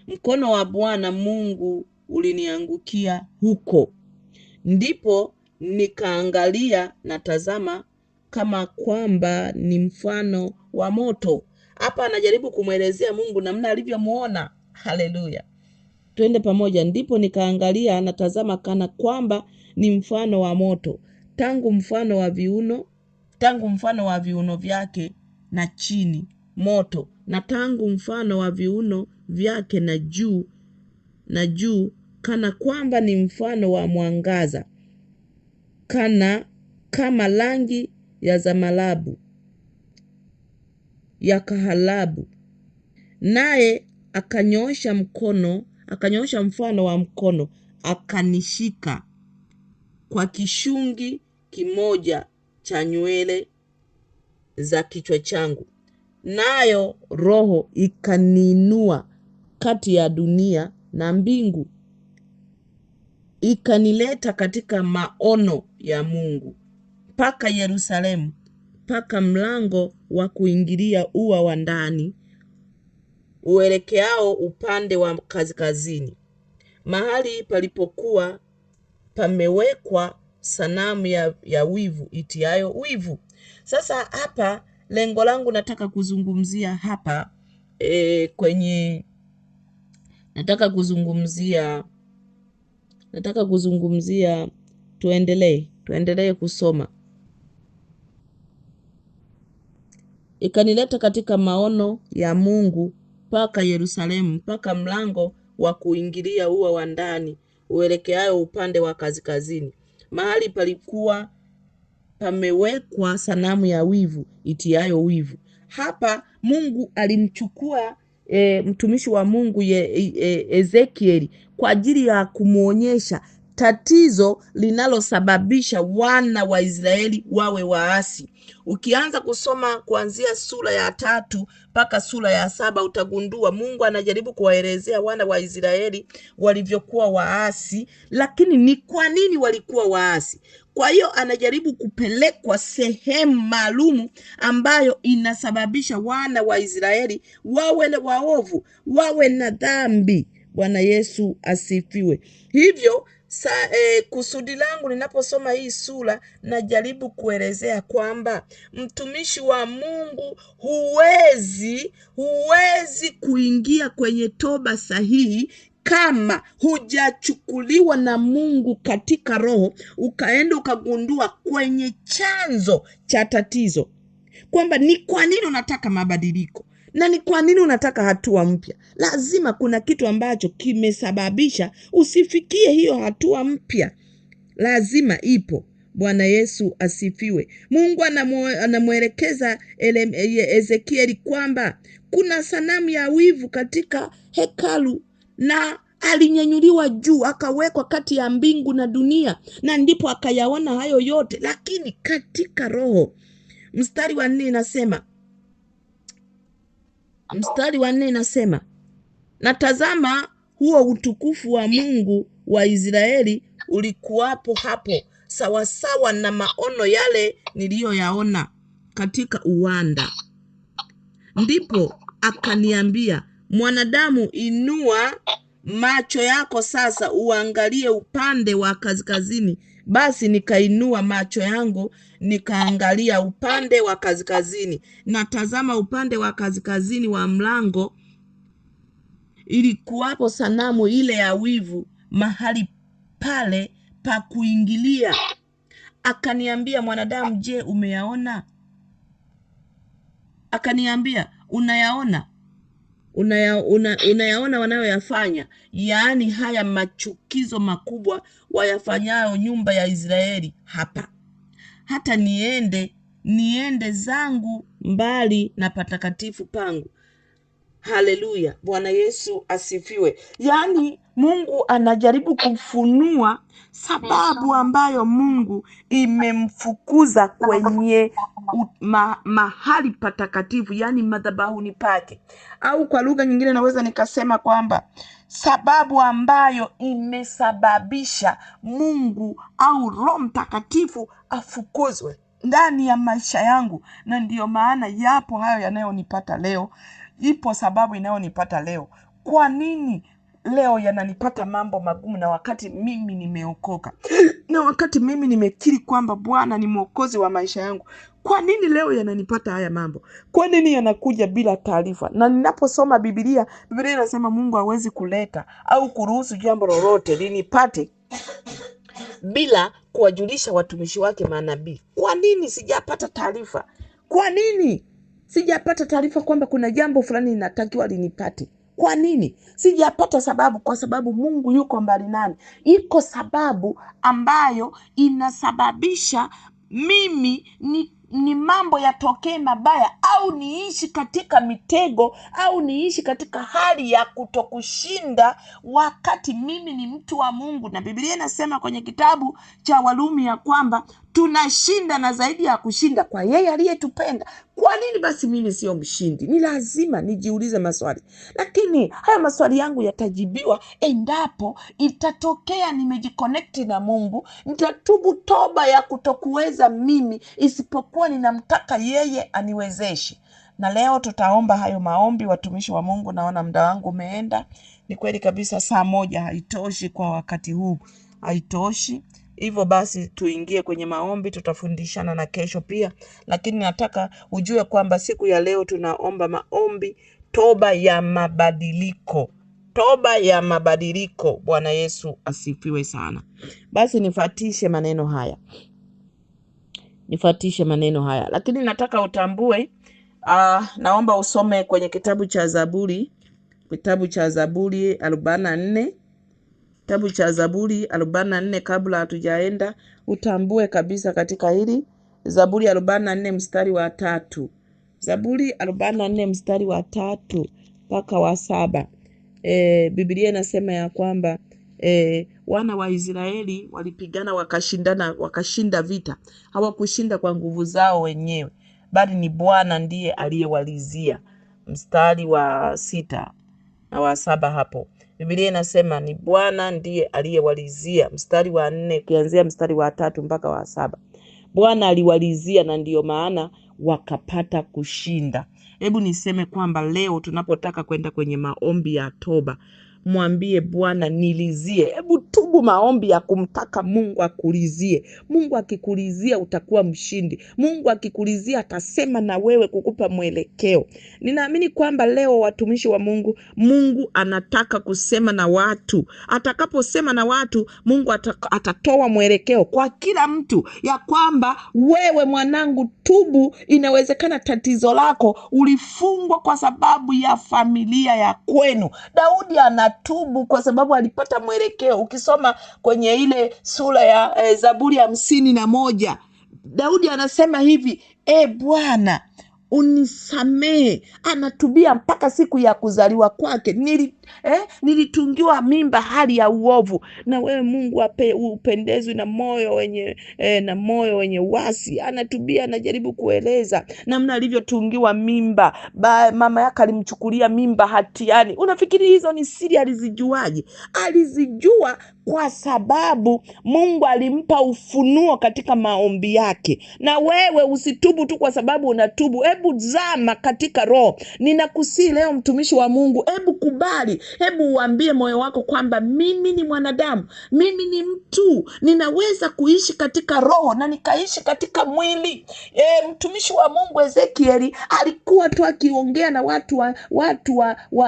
Mkono wa Bwana Mungu uliniangukia huko. Ndipo nikaangalia na tazama, kama kwamba ni mfano wa moto. Hapa anajaribu kumwelezea Mungu namna alivyomuona. Haleluya. Twende pamoja. Ndipo nikaangalia na tazama, kana kwamba ni mfano wa moto, tangu mfano wa viuno vyake na chini moto, na tangu mfano wa viuno vyake na juu kana kwamba ni mfano wa mwangaza, kama rangi ya zamalabu ya kahalabu. Naye akanyoosha mfano wa mkono, akanishika kwa kishungi kimoja cha nywele za kichwa changu, nayo Roho ikaniinua kati ya dunia na mbingu, ikanileta katika maono ya Mungu mpaka Yerusalemu, mpaka mlango wa kuingilia ua wa ndani uelekeao upande wa kaskazini, mahali palipokuwa pamewekwa sanamu ya wivu itiayo wivu. Sasa hapa lengo langu nataka kuzungumzia hapa nataka kuzungumzia tuendelee kusoma. Ikanileta katika maono ya Mungu mpaka Yerusalemu, mpaka mlango wa kuingilia ua wa ndani uelekeayo upande wa kaskazini, mahali palikuwa pamewekwa sanamu ya wivu itiayo wivu. Hapa Mungu alimchukua mtumishi wa Mungu Ezekieli kwa ajili ya kumuonyesha tatizo linalosababisha wana wa Israeli wawe waasi. Ukianza kusoma kuanzia sura ya 3 mpaka sura ya 7 utagundua Mungu anajaribu kuwaelezea wana wa Israeli walivyokuwa waasi. Lakini ni kwa nini walikuwa waasi? Kwa hiyo anajaribu kupelekwa sehemu maalumu ambayo inasababisha wana wa Israeli wawe na waovu, wawe na dhambi. Bwana Yesu asifiwe. Hivyo kusudi langu ninaposoma hii sura, najaribu kuelezea kwamba mtumishi wa Mungu huwezi kuingia kwenye toba sahihi kama hujachukuliwa na Mungu katika roho, ukaenda ukagundua kwenye chanzo cha tatizo kwamba ni kwa nini unataka mabadiliko na ni kwa nini unataka hatua mpya. Lazima kuna kitu ambacho kimesababisha usifikie hiyo hatua mpya, lazima ipo. Bwana Yesu asifiwe. Mungu anamwelekeza Ezekieli kwamba kuna sanamu ya wivu katika hekalu na alinyanyuliwa juu akawekwa kati ya mbingu na dunia, na ndipo akayaona hayo yote, lakini katika roho. Mstari wa 4 inasema, na tazama, huo utukufu wa Mungu wa Israeli ulikuwapo hapo, sawasawa na maono yale niliyoyaona katika uwanda. Ndipo akaniambia, mwanadamu, inua macho yako sasa uangalie upande wa kaskazini. Basi nikainua macho yangu nikaangalia upande wa kaskazini, na tazama, upande wa kaskazini wa mlango ilikuwapo sanamu ile ya wivu mahali pale pa kuingilia. Akaniambia, mwanadamu, je, umeyaona? Akaniambia, unayaona wanayoyafanya, yaani haya machukizo makubwa wayafanyayo nyumba ya Israeli hapa, hata niende zangu mbali na patakatifu pangu. Haleluya, Bwana Yesu asifiwe. Yaani Mungu anajaribu kufunua sababu ambayo Mungu imemfukuza kwenye mahali patakatifu, yaani madhabahuni pake. Au kwa lugha nyingine naweza nikasema kwamba sababu ambayo imesababisha Mungu au Roho Mtakatifu afukuzwe ndani ya maisha yangu. Na ndiyo maana yapo hayo yanayonipata leo. Ipo sababu inayonipata leo. Kwa nini leo yananipata mambo magumu, na wakati mimi nimeokoka, na wakati mimi nimekiri kwamba Bwana ni mwokozi wa maisha yangu? Kwa nini leo yananipata haya mambo? Kwa nini yanakuja bila taarifa? Na ninaposoma Biblia inasema Mungu hawezi kuleta au kuruhusu jambo lolote linipate bila kuwajulisha watumishi wake manabii. Kwa nini sijapata taarifa? Kwa nini sijapata taarifa kwamba kuna jambo fulani linatakiwa linipate? Kwa nini sijapata sababu? Kwa sababu Mungu yuko mbali nami. Iko sababu ambayo inasababisha mimi ni mambo yatokee mabaya, au niishi katika mitego, au niishi katika hali ya kutokushinda wakati mimi ni mtu wa Mungu. Na Biblia inasema kwenye kitabu cha Warumi ya kwamba tunashinda na zaidi ya kushinda kwa yeye aliyetupenda. Kwa nini basi mimi sio mshindi? Ni lazima nijiulize maswali, lakini haya maswali yangu yatajibiwa endapo itatokea nimejiconnect na Mungu, nitatubu toba ya kutokuweza mimi, isipokuwa ninamtaka yeye aniwezeshe. Na leo tutaomba hayo maombi, watumishi wa Mungu. Naona muda wangu umeenda. Ni kweli kabisa, saa moja haitoshi kwa wakati huu, haitoshi. Hivyo basi tuingie kwenye maombi, tutafundishana na kesho pia. Lakini nataka ujue kwamba siku ya leo tunaomba maombi toba ya mabadiliko. Toba ya mabadiliko. Bwana Yesu asifiwe sana. Basi nifatishe maneno haya. Lakini nataka utambue, naomba usome kwenye kitabu cha Zaburi 44. Kitabu cha Zaburi 44, kabla hatujaenda utambue kabisa katika hili. Zaburi 44 mstari wa 3. Zaburi 44 mstari wa 3 mpaka wa 7. Biblia inasema ya kwamba wana wa Israeli walipigana wakashinda vita. Hawakushinda kwa nguvu zao wenyewe, bali ni Bwana ndiye aliyewalizia. Mstari wa 6 na wa 7 hapo Biblia inasema ni Bwana ndiye aliyewalizia. Mstari wa 4 kianzia mstari wa 3 mpaka wa 7. Bwana aliwalizia na ndiyo maana wakapata kushinda. Hebu niseme kwamba leo tunapotaka kwenda kwenye maombi ya toba, mwambie Bwana nilizie. Hebu tubu maombi ya kumtaka Mungu akulizie. Mungu akikulizia utakuwa mshindi. Mungu akikulizia atasema na wewe kukupa mwelekeo. Ninaamini kwamba leo watumishi wa Mungu, Mungu anataka kusema na watu. Atakaposema na watu, Mungu atatoa mwelekeo kwa kila mtu ya kwamba wewe mwanangu tubu. Inawezekana tatizo lako ulifungwa kwa sababu ya familia ya kwenu. Daudi anatubu kwa sababu alipata mwelekeo. Ukisoma kwenye ile sura ya Zaburi ya 51, Daudi anasema hivi, Bwana unisamehe. Anatubia mpaka siku ya kuzaliwa kwake. Nilitungiwa mimba hali ya uovu, na wewe Mungu upendezwi na moyo wenye uasi. Anatubia, anajaribu kueleza namna alivyotungiwa mimba. Mama yake alimchukulia mimba hatiani. Unafikiri hizo ni siri alizijuaje? Alizijua kwa sababu Mungu alimpa ufunuo katika maombi yake. Na wewe usitubu tu kwa sababu unatubu. Hebu zama katika roho. Ninakusihi leo mtumishi wa Mungu, hebu kubali, hebu uambie moyo wako kwamba mimi ni mwanadamu, mimi ni mtu, ninaweza kuishi katika roho na nikaishi katika mwili. Mtumishi wa Mungu Ezekieli alikuwa tu akiongea na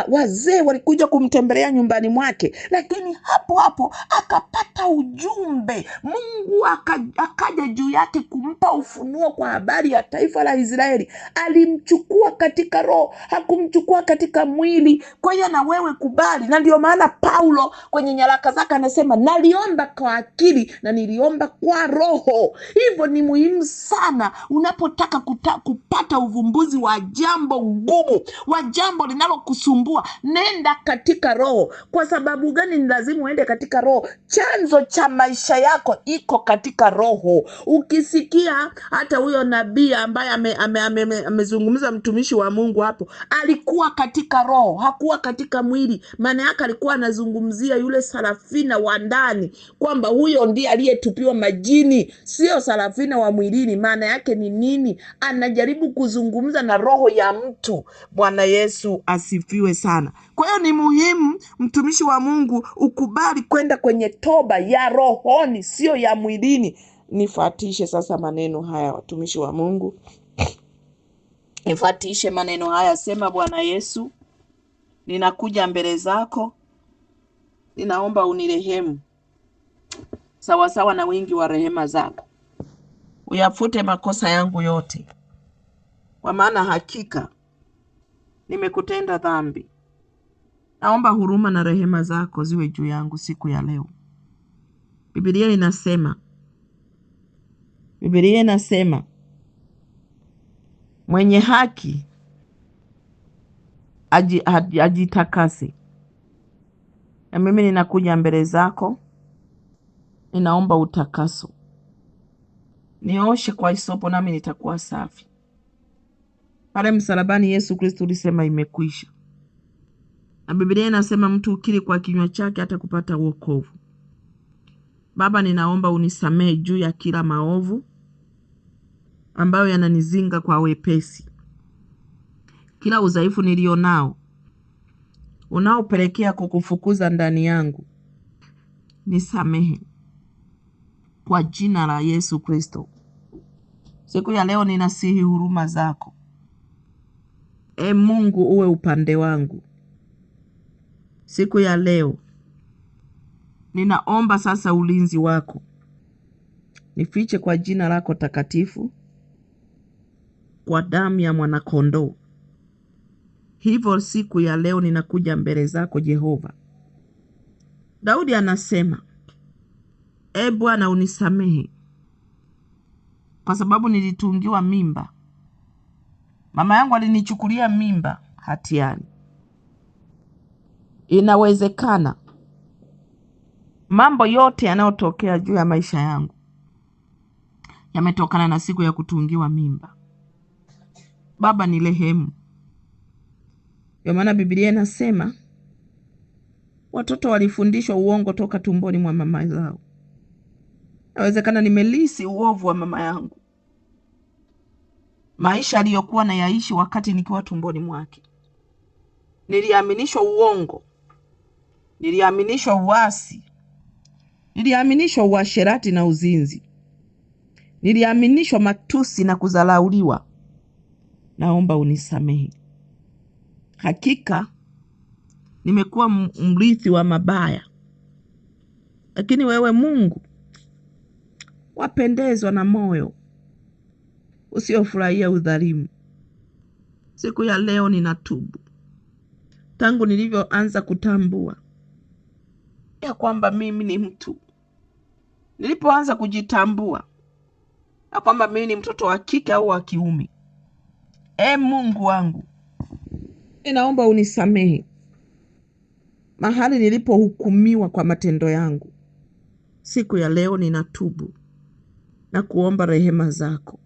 wazee walikuja kumtembelea nyumbani mwake, lakini hapo hapo akapata ujumbe. Mungu akaja juu yake kumpa ufunuo kwa habari ya taifa la Israeli. Alimchukua katika roho, hakumchukua katika mwili. Kwa hiyo na wewe kubali. Na ndio maana Paulo kwenye nyaraka zake anasema, naliomba kwa akili na niliomba kwa roho. Hivyo ni muhimu sana unapotaka kupata uvumbuzi wa jambo gumu, wa jambo linalokusumbua, nenda katika roho. Kwa sababu gani ni lazima uende katika roho? Chanzo cha maisha yako iko katika roho. Ukisikia hata huyo nabii ambaye amezungumza mtumishi wa Mungu hapo, alikuwa katika roho, hakuwa katika mwili. Maana yake alikuwa anazungumzia yule Sarafina wa ndani, kwamba huyo ndiye aliyetupiwa majini, sio Sarafina wa mwilini. Maana yake ni nini? Anajaribu kuzungumza na roho ya mtu. Bwana Yesu asifiwe sana. Kwa hiyo ni muhimu mtumishi wa Mungu ukubali kwenda kwenye toba ya rohoni, sio ya mwilini. Nifuatishe sasa maneno haya, watumishi wa Mungu. Nifuatishe maneno haya. Sema, Bwana Yesu, ninakuja mbele zako, ninaomba unirehemu sawasawa na wingi wa rehema zako. Uyafute makosa yangu yote, kwa maana hakika nimekutenda dhambi. Naomba huruma na rehema zako ziwe juu yangu siku ya leo. Biblia inasema mwenye haki ajitakase. Na mimi ninakuja mbele zako, ninaomba utakaso. Nioshe kwa hisopo nami nitakuwa safi. Pale msalabani Yesu Kristo ulisema imekwisha. Na Biblia inasema mtu ukiri kwa kinywa chake hata kupata wokovu. Baba, ninaomba unisamehe juu ya kila maovu ambayo yananizinga kwa wepesi. Kila udhaifu nilionao unaopelekea kukufukuza ndani yangu, nisamehe kwa jina la Yesu Kristo. Siku ya leo ninasihi huruma zako. Mungu uwe upande wangu. Siku ya leo ninaomba sasa ulinzi wako. Nifiche kwa jina lako takatifu, kwa damu ya mwanakondoo. Hivyo siku ya leo ninakuja mbele zako Jehova. Daudi anasema, Bwana unisamehe kwa sababu nilitungiwa mimba. Mama yangu alinichukulia mimba hatiani. Inawezekana mambo yote yanayotokea juu ya maisha yangu yametokana na siku ya kutungiwa mimba. Baba, nirehemu. Kwa maana Biblia inasema Watoto walifundishwa uongo toka tumboni mwa mama zao. Inawezekana nimelisi uovu wa mama yangu, maisha aliyokuwa na yaishi wakati nikiwa tumboni mwake. Niliaminishwa uongo, niliaminishwa uasi, niliaminishwa uasherati na uzinzi, niliaminishwa matusi na kudharauliwa. Naomba unisamehe. Hakika nimekuwa mrithi wa mabaya, lakini wewe Mungu wapendezwa na moyo usiofurahia udhalimu. Siku ya leo ninatubu. Tangu nilivyoanza kutambua ya kwamba mimi ni mtu, nilipoanza kujitambua ya kwamba mimi ni mtoto wa kike au wa kiume, Mungu wangu, ninaomba unisamehe mahali nilipohukumiwa kwa matendo yangu. Siku ya leo ninatubu na kuomba rehema zako,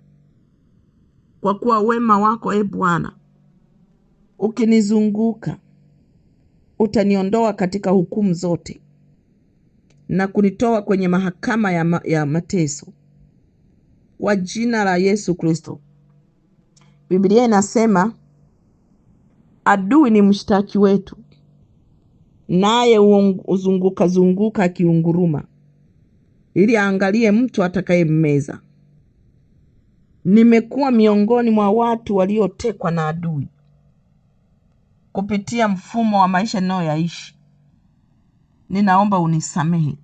kwa kuwa wema wako Bwana ukinizunguka utaniondoa katika hukumu zote na kunitoa kwenye mahakama ya mateso, kwa jina la Yesu Kristo. Biblia inasema adui ni mshtaki wetu, naye uzunguka akiunguruma ili aangalie mtu atakayemmeza. Nimekuwa miongoni mwa watu waliotekwa na adui kupitia mfumo wa maisha ninayoyaishi. Ninaomba unisamehe.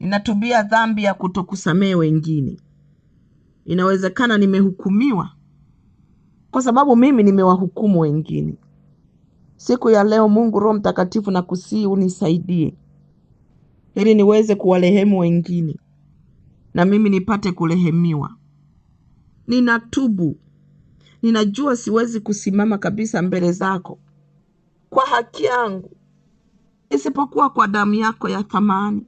Ninatubia dhambi ya kutokusamehe wengine. Inawezekana nimehukumiwa kwa sababu mimi nimewahukumu wengine. Siku ya leo Mungu Roho Mtakatifu nakusihi unisaidie ili niweze kuwarehemu wengine na mimi nipate kurehemiwa. Ninatubu. Ninajua siwezi kusimama kabisa mbele zako kwa haki yangu, isipokuwa kwa damu yako ya thamani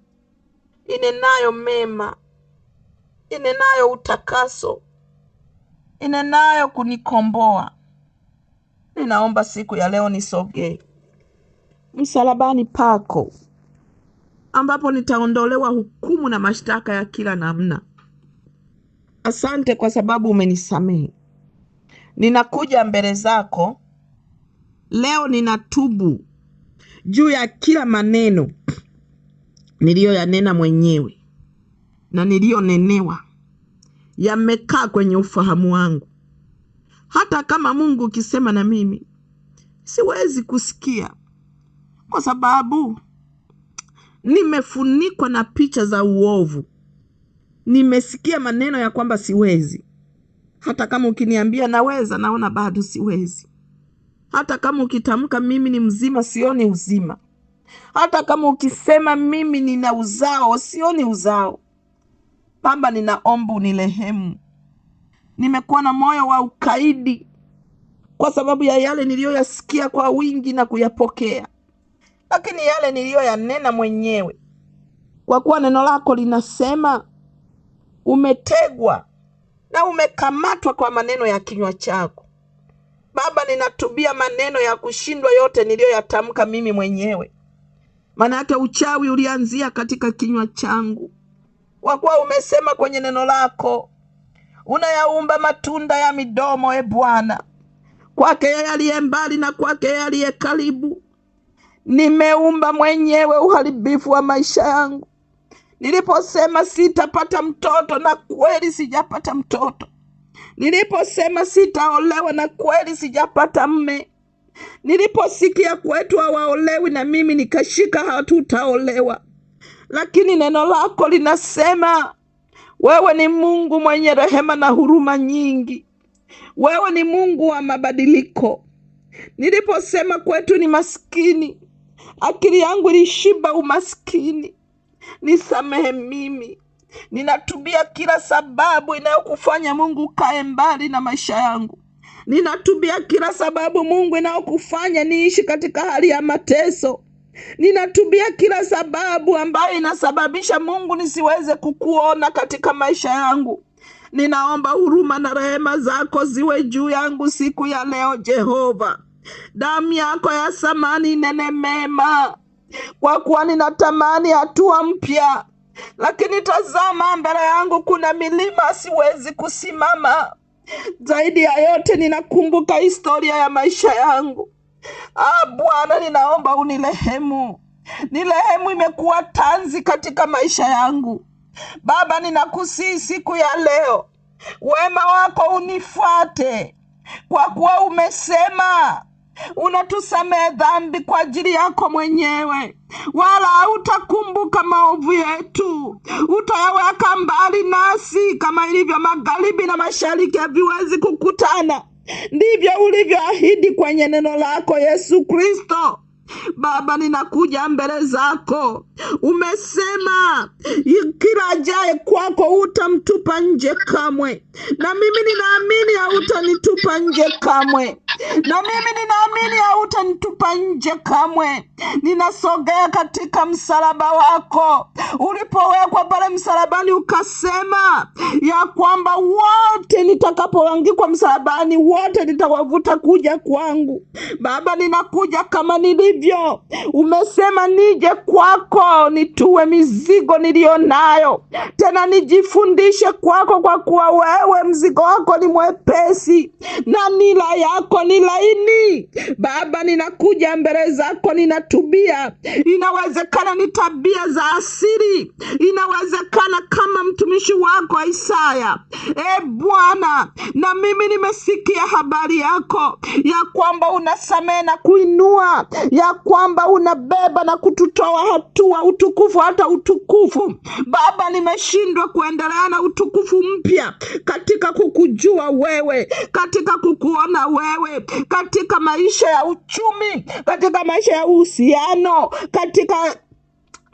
inenayo mema, inenayo utakaso, inenayo kunikomboa. Ninaomba siku ya leo nisogee msalabani pako, ambapo nitaondolewa hukumu na mashtaka ya kila namna. Asante kwa sababu umenisamehe. Ninakuja mbele zako leo, ninatubu juu ya kila maneno niliyoyanena mwenyewe na niliyonenewa, yamekaa kwenye ufahamu wangu. Hata kama Mungu ukisema na mimi siwezi kusikia, kwa sababu nimefunikwa na picha za uovu. Nimesikia maneno ya kwamba siwezi. Hata kama ukiniambia naweza, naona bado siwezi. Hata kama ukitamka mimi ni mzima, sioni uzima. Hata kama ukisema mimi nina uzao, sioni uzao. Baba, ninaomba unirehemu. Nimekuwa na moyo wa ukaidi kwa sababu ya yale niliyoyasikia kwa wingi na kuyapokea, lakini yale niliyoyanena mwenyewe, kwa kuwa neno lako linasema umetegwa na umekamatwa kwa maneno ya kinywa chako. Baba, ninatubia maneno ya kushindwa yote niliyoyatamka mimi mwenyewe, maana yake uchawi ulianzia katika kinywa changu. Kwa kuwa umesema kwenye neno lako unayaumba matunda ya midomo, Bwana, kwake yeye aliye mbali na kwake yeye aliye karibu. Nimeumba mwenyewe uharibifu wa maisha yangu. Niliposema sitapata mtoto, na kweli sijapata mtoto. Niliposema sitaolewa, na kweli sijapata mme. Niliposikia kwetu hawaolewi, na mimi nikashika hatutaolewa. Lakini neno lako linasema wewe ni Mungu mwenye rehema na huruma nyingi. Wewe ni Mungu wa mabadiliko. Niliposema kwetu ni maskini, akili yangu ilishiba umaskini. Nisamehe mimi. Ninatubia kila sababu inayokufanya Mungu kae mbali na maisha yangu. Ninatubia kila sababu Mungu inayokufanya niishi katika hali ya mateso. Ninatubia kila sababu ambayo inasababisha Mungu nisiweze kukuona katika maisha yangu. Ninaomba huruma na rehema zako ziwe juu yangu siku ya leo, Jehova. Damu yako ya thamani inene mema. kwa kuwa ninatamani hatua mpya. Lakini tazama, mbele yangu kuna milima siwezi kusimama. Zaidi ya yote ninakumbuka historia ya maisha yangu. Bwana, ninaomba unirehemu. Nirehemu, imekuwa tanzi katika maisha yangu. Baba, ninakusihi siku ya leo, wema wako unifuate, kwa kuwa umesema unatusamehe dhambi kwa ajili yako mwenyewe, wala hautakumbuka maovu yetu. Utayaweka mbali nasi, kama ilivyo magharibi na mashariki haviwezi kukutana. Ndivyo ulivyoahidi kwenye neno lako, Yesu Kristo. Baba, ninakuja mbele zako. Umesema kila ajaye kwako hutamtupa nje kamwe, na mimi ninaamini hautanitupa nje kamwe. Ninasogea katika msalaba wako. Ulipowekwa pale msalabani, ukasema ya kwamba wote nitakapoangikwa msalabani, wote nitawavuta kuja kwangu. Baba, ninakuja kama nilivyo. Umesema nije kwako, nitue mizigo nilionayo, tena nijifundishe kwako, kwa kuwa wewe mzigo wako ni mwepesi na nira yako ni laini. Baba, ninakuja mbele zako, ninatubia. Inawezekana ni tabia za asili, inawezekana kama mtumishi wako Isaya. Bwana, na mimi nimesikia habari yako ya kwamba unasamehe na kuinua, ya kwamba unabeba na kututoa hatua utukufu hata utukufu. Baba, nimeshindwa kuendelea na utukufu mpya katika kukujua wewe, katika kukuona wewe, katika maisha ya uchumi, katika maisha ya uhusiano, katika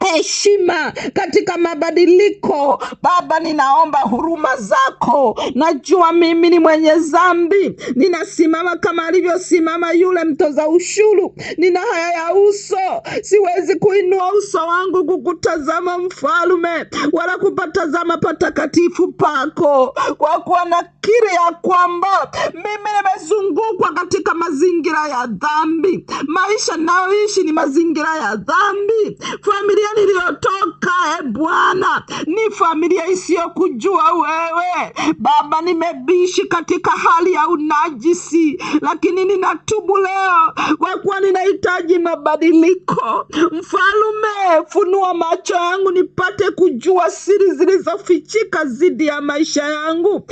heshima, katika mabadiliko. Baba, ninaomba huruma zako. Najua mimi ni mwenye dhambi. Ninasimama kama alivyosimama yule mtoza ushuru. Nina haya ya uso, siwezi kuinua uso wangu kukutazama Mfalme, wala kupatazama patakatifu pako, kwa kuwa nakiri ya kwamba mimi nimezungukwa katika mazingira ya dhambi. Maisha nayoishi ni mazingira ya dhambi. Familia niliyotoka, Bwana, ni familia isiyokujua wewe. Baba, nimebishi katika hali ya unajisi, lakini ninatubu leo, kwa kuwa ninahitaji mabadiliko. Mfalme, funua macho yangu nipate kujua siri zilizofichika zidi ya maisha yangu.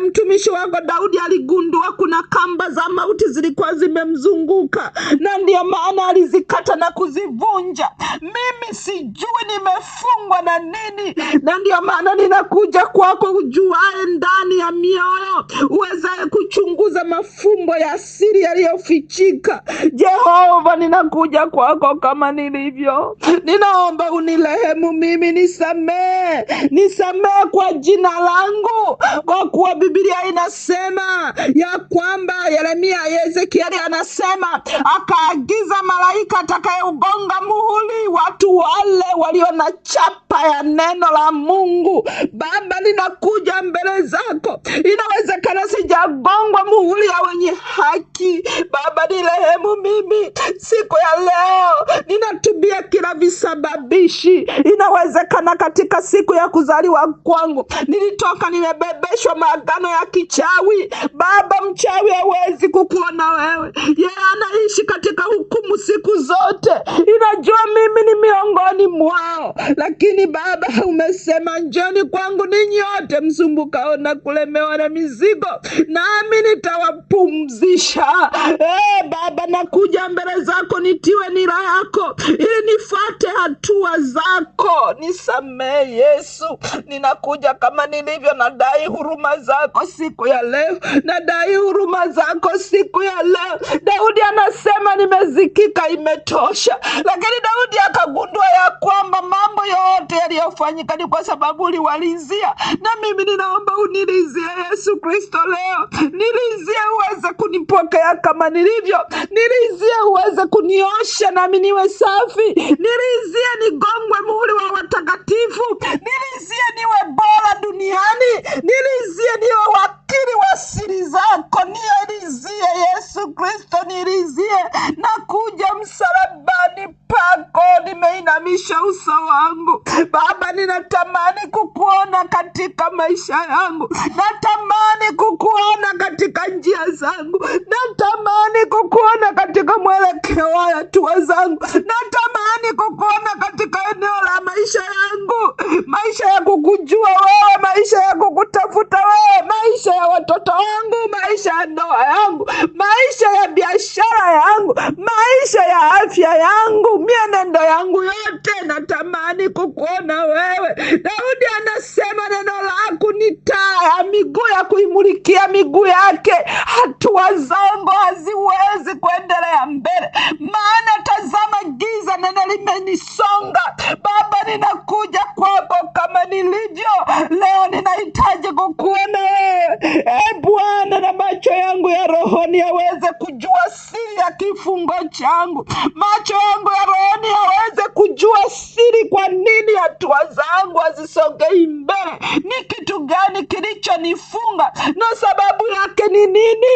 Mtumishi wako Daudi aligundua kuna kamba za mauti zilikuwa zimemzunguka, na ndio maana alizikata na kuzivunja. Mimi sijui nimefungwa na nini, na ndio maana ninakuja kwako, ujuae ndani ya mioyo, uwezaye kuchunguza mafumbo ya siri yaliyofichika. Jehova, ninakuja kwako kama nilivyo. Ninaomba unirehemu mimi, nisamehe kwa jina langu, kwa kuwa Biblia inasema ya kwamba Ezekieli anasema, akaagiza malaika atakayeugonga muhuri watu wale walio na chapa ya neno la Mungu. Baba, ninakuja mbele zako. Inawezekana sijagongwa muhuri ya wenye haki. Baba, nirehemu mimi siku ya leo. Ninatubia kila visababishi. Inawezekana katika siku ya kuzaliwa kwangu nilitoka nimebebeshwa maagano ya kichawi. Baba, mchawi hawezi kukuona wewe. Yeye anaishi katika hukumu siku zote. Inajua mimi ni miongoni mwao, lakini Baba, umesema njoni kwangu ninyi wote msumbukao na kulemewa na mizigo, nami nitawapumzisha. Baba, nakuja mbele zako, nitiwe nira yako ili nifuate hatua zako. Nisamehe Yesu, ninakuja kama nilivyo. Nadai huruma zako siku ya leo, nadai huruma zako siku ya leo. Daudi anasema nimezikika, imetosha. Lakini Daudi akagundua ya kwamba mambo yote yaliyofanyika ni kwa sababu uliwalizia. Na mimi ninaomba unilizie Yesu Kristo leo. Nilizie uweze kunipokea kama nilivyo. Nilizie uweze kuniosha nami niwe safi. Nilizie nigongwe muhuri wa watakatifu. Nilizie niwe bora duniani. Nilizie niwe wakili wa siri zako. Nilizie Yesu Kristo, nilizie. Nakuja msalabani pako. zako nimeinamisha uso wangu. Baba, ninatamani kukuona katika maisha yangu, natamani kukuona katika njia zangu, natamani kukuona katika mwelekeo wa hatua zangu, natamani kukuona katika eneo la maisha yangu, maisha ya kukujua wewe, maisha ya kukutafuta wewe, maisha ya watoto wangu, maisha ya ndoa yangu, maisha ya biashara yangu, maisha ya afya yangu, mienendo yangu yote natamani kukuona wewe. Daudi anasema neno lako ni taa ya miguu ya kuimulikia miguu yake, hatua zangu haziwezi kuendelea mbele, maana tazama giza neno limenisonga. Baba, ninakuja kwako kama nilivyo leo, ninahitaji kukuona wewe. Bwana, na macho yangu ya rohoni yaweze kujua siri ya kifungo changu, macho yangu ya rohoni yaweze kujua siri, kwa nini hatua zangu hazisogei mbele, ni kitu gani kilichonifunga na sababu yake ni nini.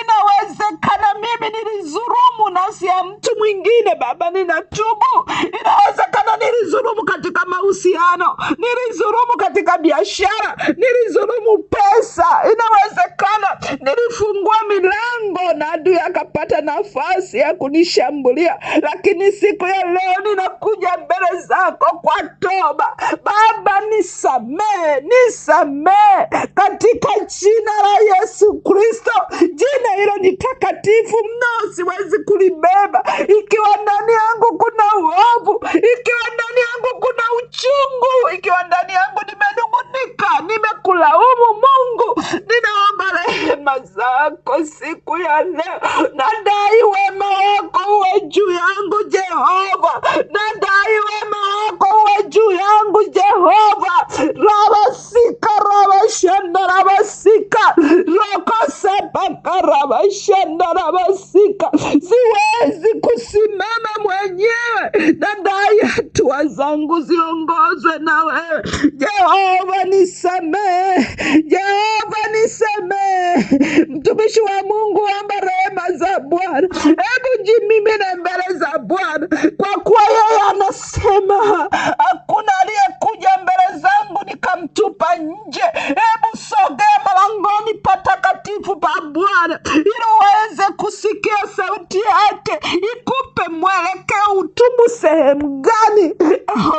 Inawezekana mimi nilizulumu nafsi ya mtu mwingine. Baba, ninatubu. Inawezekana nilizulumu katika mahusiano, nilizulumu katika biashara, nilizulumu pesa. Inawezekana nilifungua milango na adui akapata nafasi ya kunishambulia, lakini siku ya leo ninakuja mbele zako kwa toba. Baba, nisamehe, nisamehe katika jina la Yesu Kristo. Jina hilo ni takatifu mno, siwezi kulibeba. Ikiwa ndani yangu kuna uovu, ikiwa ndani yangu kuna uchungu, ikiwa ndani yangu nimenung'unika, nimekulaumu Mungu, ninaomba rehema zako siku ya leo. Nadai wema wako uwe juu yangu Jehova, nadai wema wako uwe juu yangu Jehova. Rabasika rabashanda rabasika rokosepaka rabashanda rabasika. Siwezi kusimama mwenyewe, nadai hatua zangu ziongozwe na wewe Jehova. Nisamehe Jehova, nisamehe. Mtumishi wa Mungu, amba rehema za Bwana. Hebu jimimine mbele za Bwana, kwa kuwa yeye anasema hakuna aliyekuja mbele zangu nikamtupa nje. Hebu sogea malangoni patakatifu pa Bwana ili uweze kusikia sauti yake, ikupe mwelekeo, utubu sehemu gani.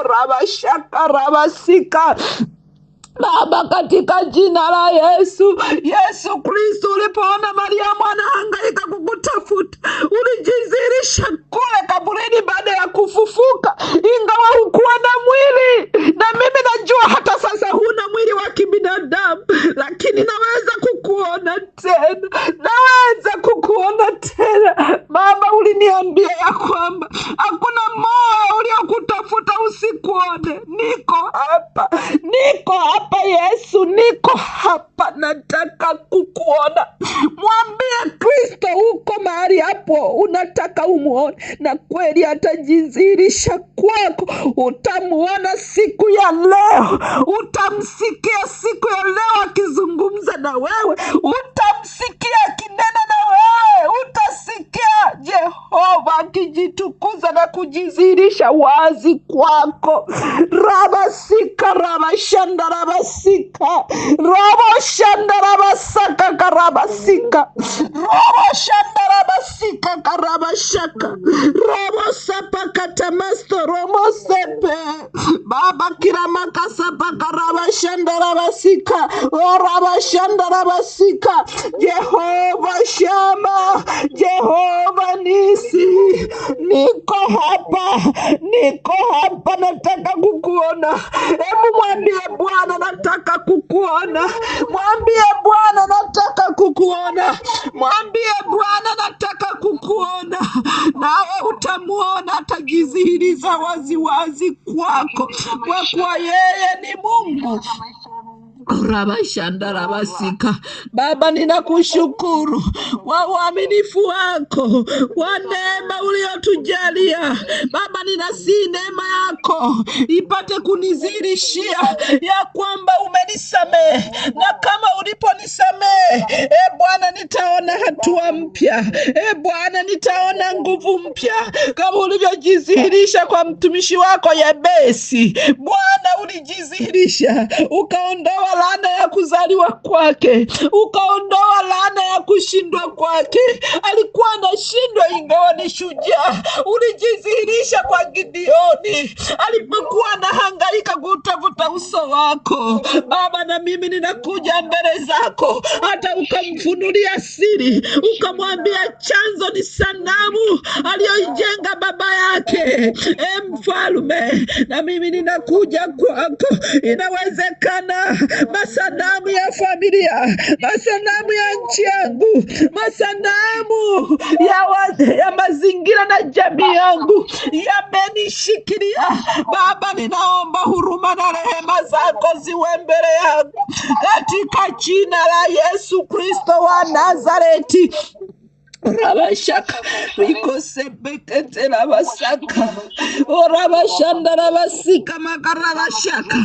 Rabashaka rabasika. Baba, katika jina la Yesu Kristo, ulipoona Mariamu anahangaika kukutafuta, ulijidhihirisha kule kaburini baada ya kufufuka, ingawa hukuwa na mwili. Na mimi najua hata sasa huna mwili wa kibinadamu, lakini naweza kukuona tena, naweza kukuona tena. Baba, uliniambia ya kwamba hakuna moyo uliokutafuta usikuone. Niko hapa, niko hapa Yesu, niko hapa, nataka kukuona. Mwambie Kristo uko mahali hapo, unataka umuone, na kweli atajidhihirisha kwako. Utamuona siku ya leo, utamsikia siku ya leo akizungumza na wewe, utamsikia akinena na wewe, utasikia Jehova akijitukuza na kujidhihirisha wazi kwako. Rabasika rabashanda rabasika rabashanda rabasaka karabasika rabashanda rabasika karabashaka rabosapa katamasto romosepe. Baba, kiramakasapa karabashanda rabasika rabashanda rabasika. Jehova Shama, Jehova Nisi, niko hapa, nataka kukuona. Hebu mwambie Bwana, nataka kukuona. Mwambie Bwana, nataka kukuona. Mwambie Bwana, nataka kukuona. Nawe utamuona, atajidhihirisha wazi wazi kwako, kwa kuwa yeye ni Mungu. Rabashandarabasika. Baba, ninakushukuru kwa uaminifu wako, wa neema uliotujalia. Baba, ninasi neema yako ipate kunizirishia ya kwamba umenisamehe, na kama uliponisamehe, Bwana, nitaona hatua mpya. Bwana, nitaona nguvu mpya kama ulivyojidhihirisha kwa mtumishi wako Yabesi. Bwana, ulijidhihirisha ukaondoa laana ya kuzaliwa kwake, ukaondoa laana ya kushindwa kwake. Alikuwa anashindwa ingawa ni shujaa. Ulijidhihirisha kwa Gideoni alipokuwa anahangaika kutafuta uso wako. Baba, na mimi ninakuja mbele zako, hata ukamfunulia siri, ukamwambia chanzo ni sanamu aliyoijenga baba yake. Mfalme, na mimi ninakuja kwako. Inawezekana masanamu ya familia, masanamu ya nchi yangu, masanamu ya mazingira na jamii yangu yamenishikilia. Baba, ninaomba huruma na rehema zako ziwe mbele yangu, katika jina la Yesu Kristo wa Nazareti. Rabashaka rikosebekete rabasaka orabashanda rabasika makarabashaka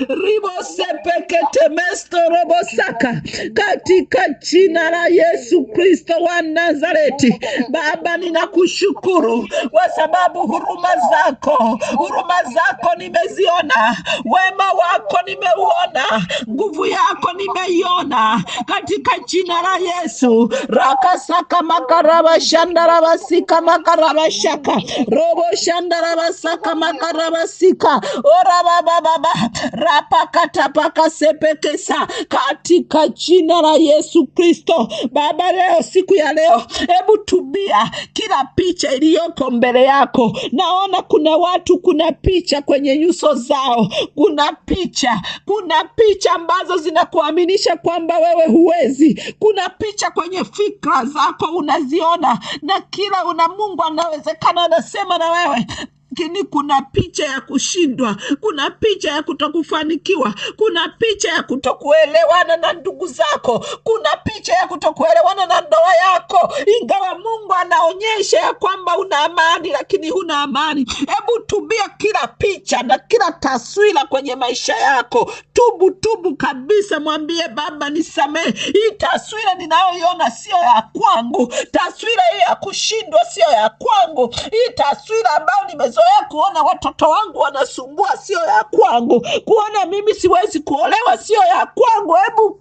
ribosepekete mesto robosaka, katika jina la Yesu Kristo wa Nazareti. Baba, ninakushukuru kwa sababu huruma zako nimeziona, wema wako nimeuona, nguvu yako nimeiona, katika jina la Yesu. Rakasaka makarabashandarabasika makarabashaka robo shandarabasaka makarabasika orabababa rapakatapaka sepekesa, katika jina la Yesu Kristo. Baba, leo, siku ya leo, hebu tubia kila picha iliyoko mbele yako. Naona kuna watu, kuna picha kwenye nyuso zao, kuna picha ambazo zinakuaminisha kwamba wewe huwezi. Kuna picha kwenye fikra zako unaziona, na kila Mungu anawezekana anasema na wewe, lakini kuna picha ya kushindwa, kuna picha ya kutokufanikiwa, kuna picha ya kutokuelewana na ndugu zako, kuna picha ya kutokuelewana na ndoa yako. Ingawa Mungu anaonyesha ya kwamba una amani, lakini huna amani. Hebu tubia kila picha na kila taswira kwenye maisha yako. Tubu kabisa, mwambie Baba, nisamehe. Hii taswira ninayoiona sio ya kwangu. Taswira hii ya kushindwa sio ya kwangu. Hii taswira ambayo nimezoea kuona watoto wangu wanasumbua sio ya kwangu. Kuona mimi siwezi kuolewa sio ya kwangu. Hebu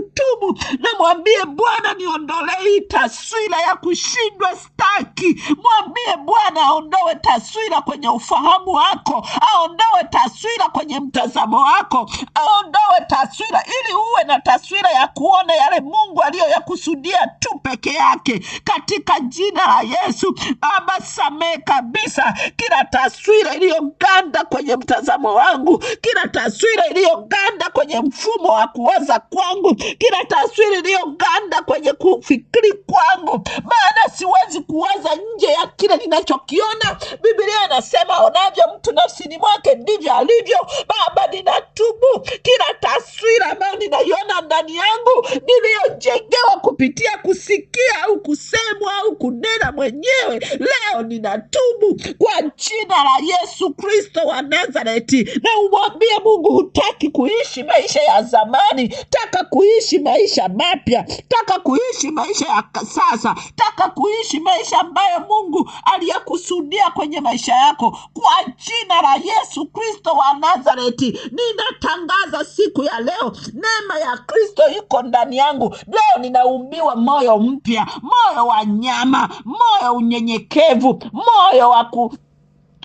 tubu na mwambie Bwana, niondolee hii taswira ya kushindwa, staki. Mwambie Bwana aondoe taswira kwenye ufahamu wako, aondoe taswira kwenye mtazamo wako, aondoe taswira ili uwe na taswira ya kuona yale Mungu aliyoyakusudia tu peke yake, katika jina la Yesu. Baba, samehe kabisa kila taswira iliyoganda kwenye mtazamo wangu, kila taswira iliyoganda kwenye mfumo wa kuwaza kwangu, kila taswira iliyoganda kwenye kufikiri kwangu, maana siwezi kuwaza nje ya kile ninachokiona. Biblia inasema onavyo mtu nafsini mwake ndivyo alivyo. Baba, ninatubu kila taswira ambayo ninaiona ndani yangu, niliyojengewa kupitia kusikia au kusemwa au kunena mwenyewe. Leo ninatubu kwa jina la Yesu Kristo wa Nazareti, na umwambie Mungu, hutaki kuishi maisha ya zamani, taka kuishi maisha mapya, taka kuishi maisha ya sasa, taka kuishi maisha ambayo Mungu aliyakusudia kwenye maisha yako. Kwa jina la Yesu Kristo wa Nazareti, ninatangaza siku ya leo, neema ya Kristo iko ndani yangu. Leo ninaumbiwa moyo mpya, moyo wa nyama, moyo unyenyekevu, moyo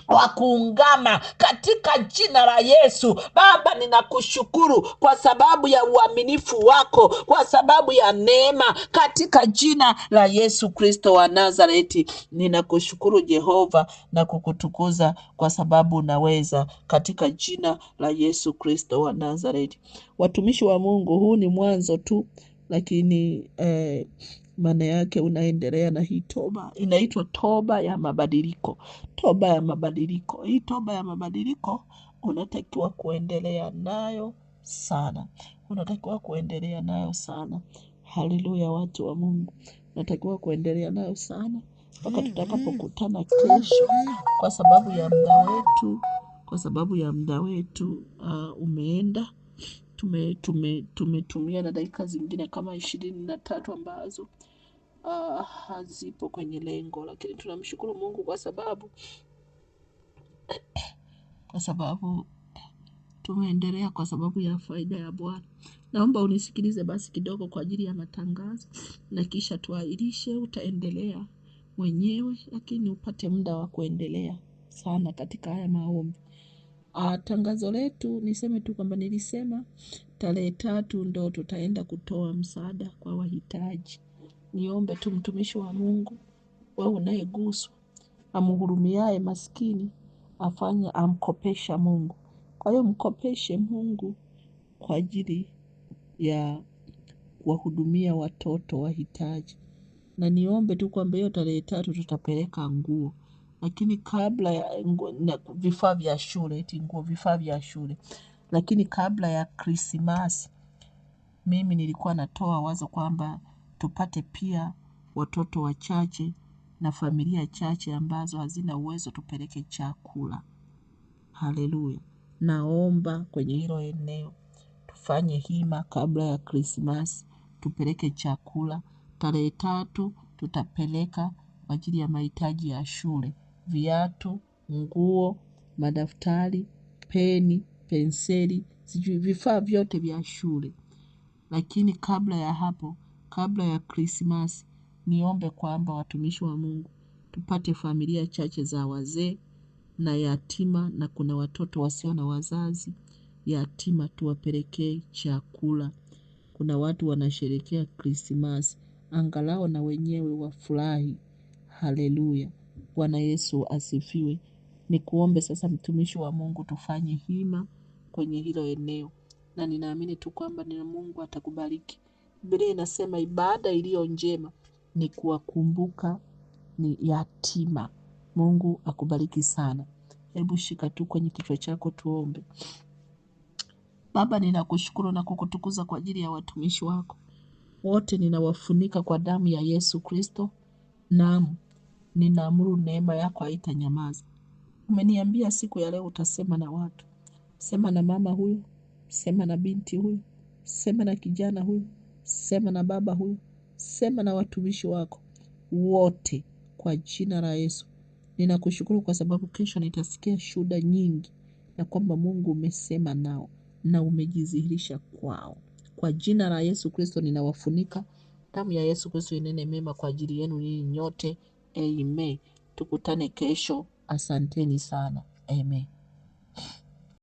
wa kuungama, katika jina la Yesu. Baba, ninakushukuru kwa sababu ya uaminifu wako, kwa sababu ya neema, katika jina la Yesu Kristo wa Nazareti. Ninakushukuru Jehova na kukutukuza kwa sababu unaweza, katika jina la Yesu Kristo wa Nazareti. Watumishi wa Mungu, huu ni mwanzo tu, lakini maana yake unaendelea na hii toba. Inaitwa toba ya mabadiliko. Toba ya mabadiliko. Hii toba ya mabadiliko unatakiwa kuendelea nayo sana. unatakiwa kuendelea nayo sana. Haleluya, watu wa Mungu, unatakiwa kuendelea nayo sana mpaka tutakapokutana kesho. Kwa sababu ya muda wetu umeenda, tumetumia na dakika zingine kama 23 ambazo hazipo kwenye lengo, lakini tunamshukuru Mungu kwa sababu tumeendelea kwa sababu ya faida ya Bwana. Naomba unisikilize basi kidogo kwa ajili ya matangazo, na kisha tuahirishe. Utaendelea mwenyewe, lakini upate muda wa kuendelea sana katika haya maombi. Tangazo letu, niseme tu kwamba nilisema tarehe 3 ndo tutaenda kutoa msaada kwa wahitaji. Niombe tu mtumishi wa Mungu, wewe unayeguswa, amhurumiaye maskini amkopesha Mungu. Kwa hiyo mkopeshe Mungu kwa ajili ya kuwahudumia watoto wahitaji. Na niombe tu kwamba hiyo tarehe 3 tutapeleka nguo, lakini kabla ya vifaa vya shule, vifaa vya shule. Lakini kabla ya Krismasi, mimi nilikuwa natoa wazo kwamba tupate pia watoto wachache na familia chache ambazo hazina uwezo, tupeleke chakula. Haleluya. Naomba kwenye hilo eneo tufanye hima kabla ya Krismasi, tupeleke chakula. Tarehe 3 tutapeleka kwa ajili ya mahitaji ya shule: viatu, nguo, madaftari, peni, penseli, vifaa vyote vya shule. Lakini kabla ya hapo, kabla ya Krismasi, niombe kwamba watumishi wa Mungu tupate familia chache za wazee na yatima, na kuna watoto wasio na wazazi yatima, tuwapelekee chakula. Kuna watu wanasherehekea Krismasi, angalau na wenyewe wafurahi. Haleluya, Bwana Yesu asifiwe. Nikuombe sasa, mtumishi wa Mungu, tufanye hima kwenye hilo eneo, na ninaamini tu kwamba Mungu atakubariki. Biblia inasema ibada iliyo njema ni kuwakumbuka ni yatima. Mungu akubariki sana. Hebu shika tu kwenye kichwa chako tuombe. Baba, ninakushukuru na kukutukuza kwa ajili ya watumishi wako wote. Ninawafunika kwa damu ya Yesu Kristo. Naam, ninaamuru neema yako haitanyamaza. Umeniambia siku ya leo utasema na watu. Sema na mama huyu, sema na binti huyu, sema na kijana huyu, sema na baba huyu, sema na watumishi wako wote kwa jina la Yesu. Ninakushukuru kwa sababu kesho nitasikia shuhuda nyingi ya kwamba Mungu umesema nao na umejidhihirisha kwao. Kwa jina la Yesu Kristo ninawafunika. Damu ya Yesu Kristo inene mema kwa ajili yenu ninyi nyote. Amen. Tukutane kesho. Asanteni sana. Amen.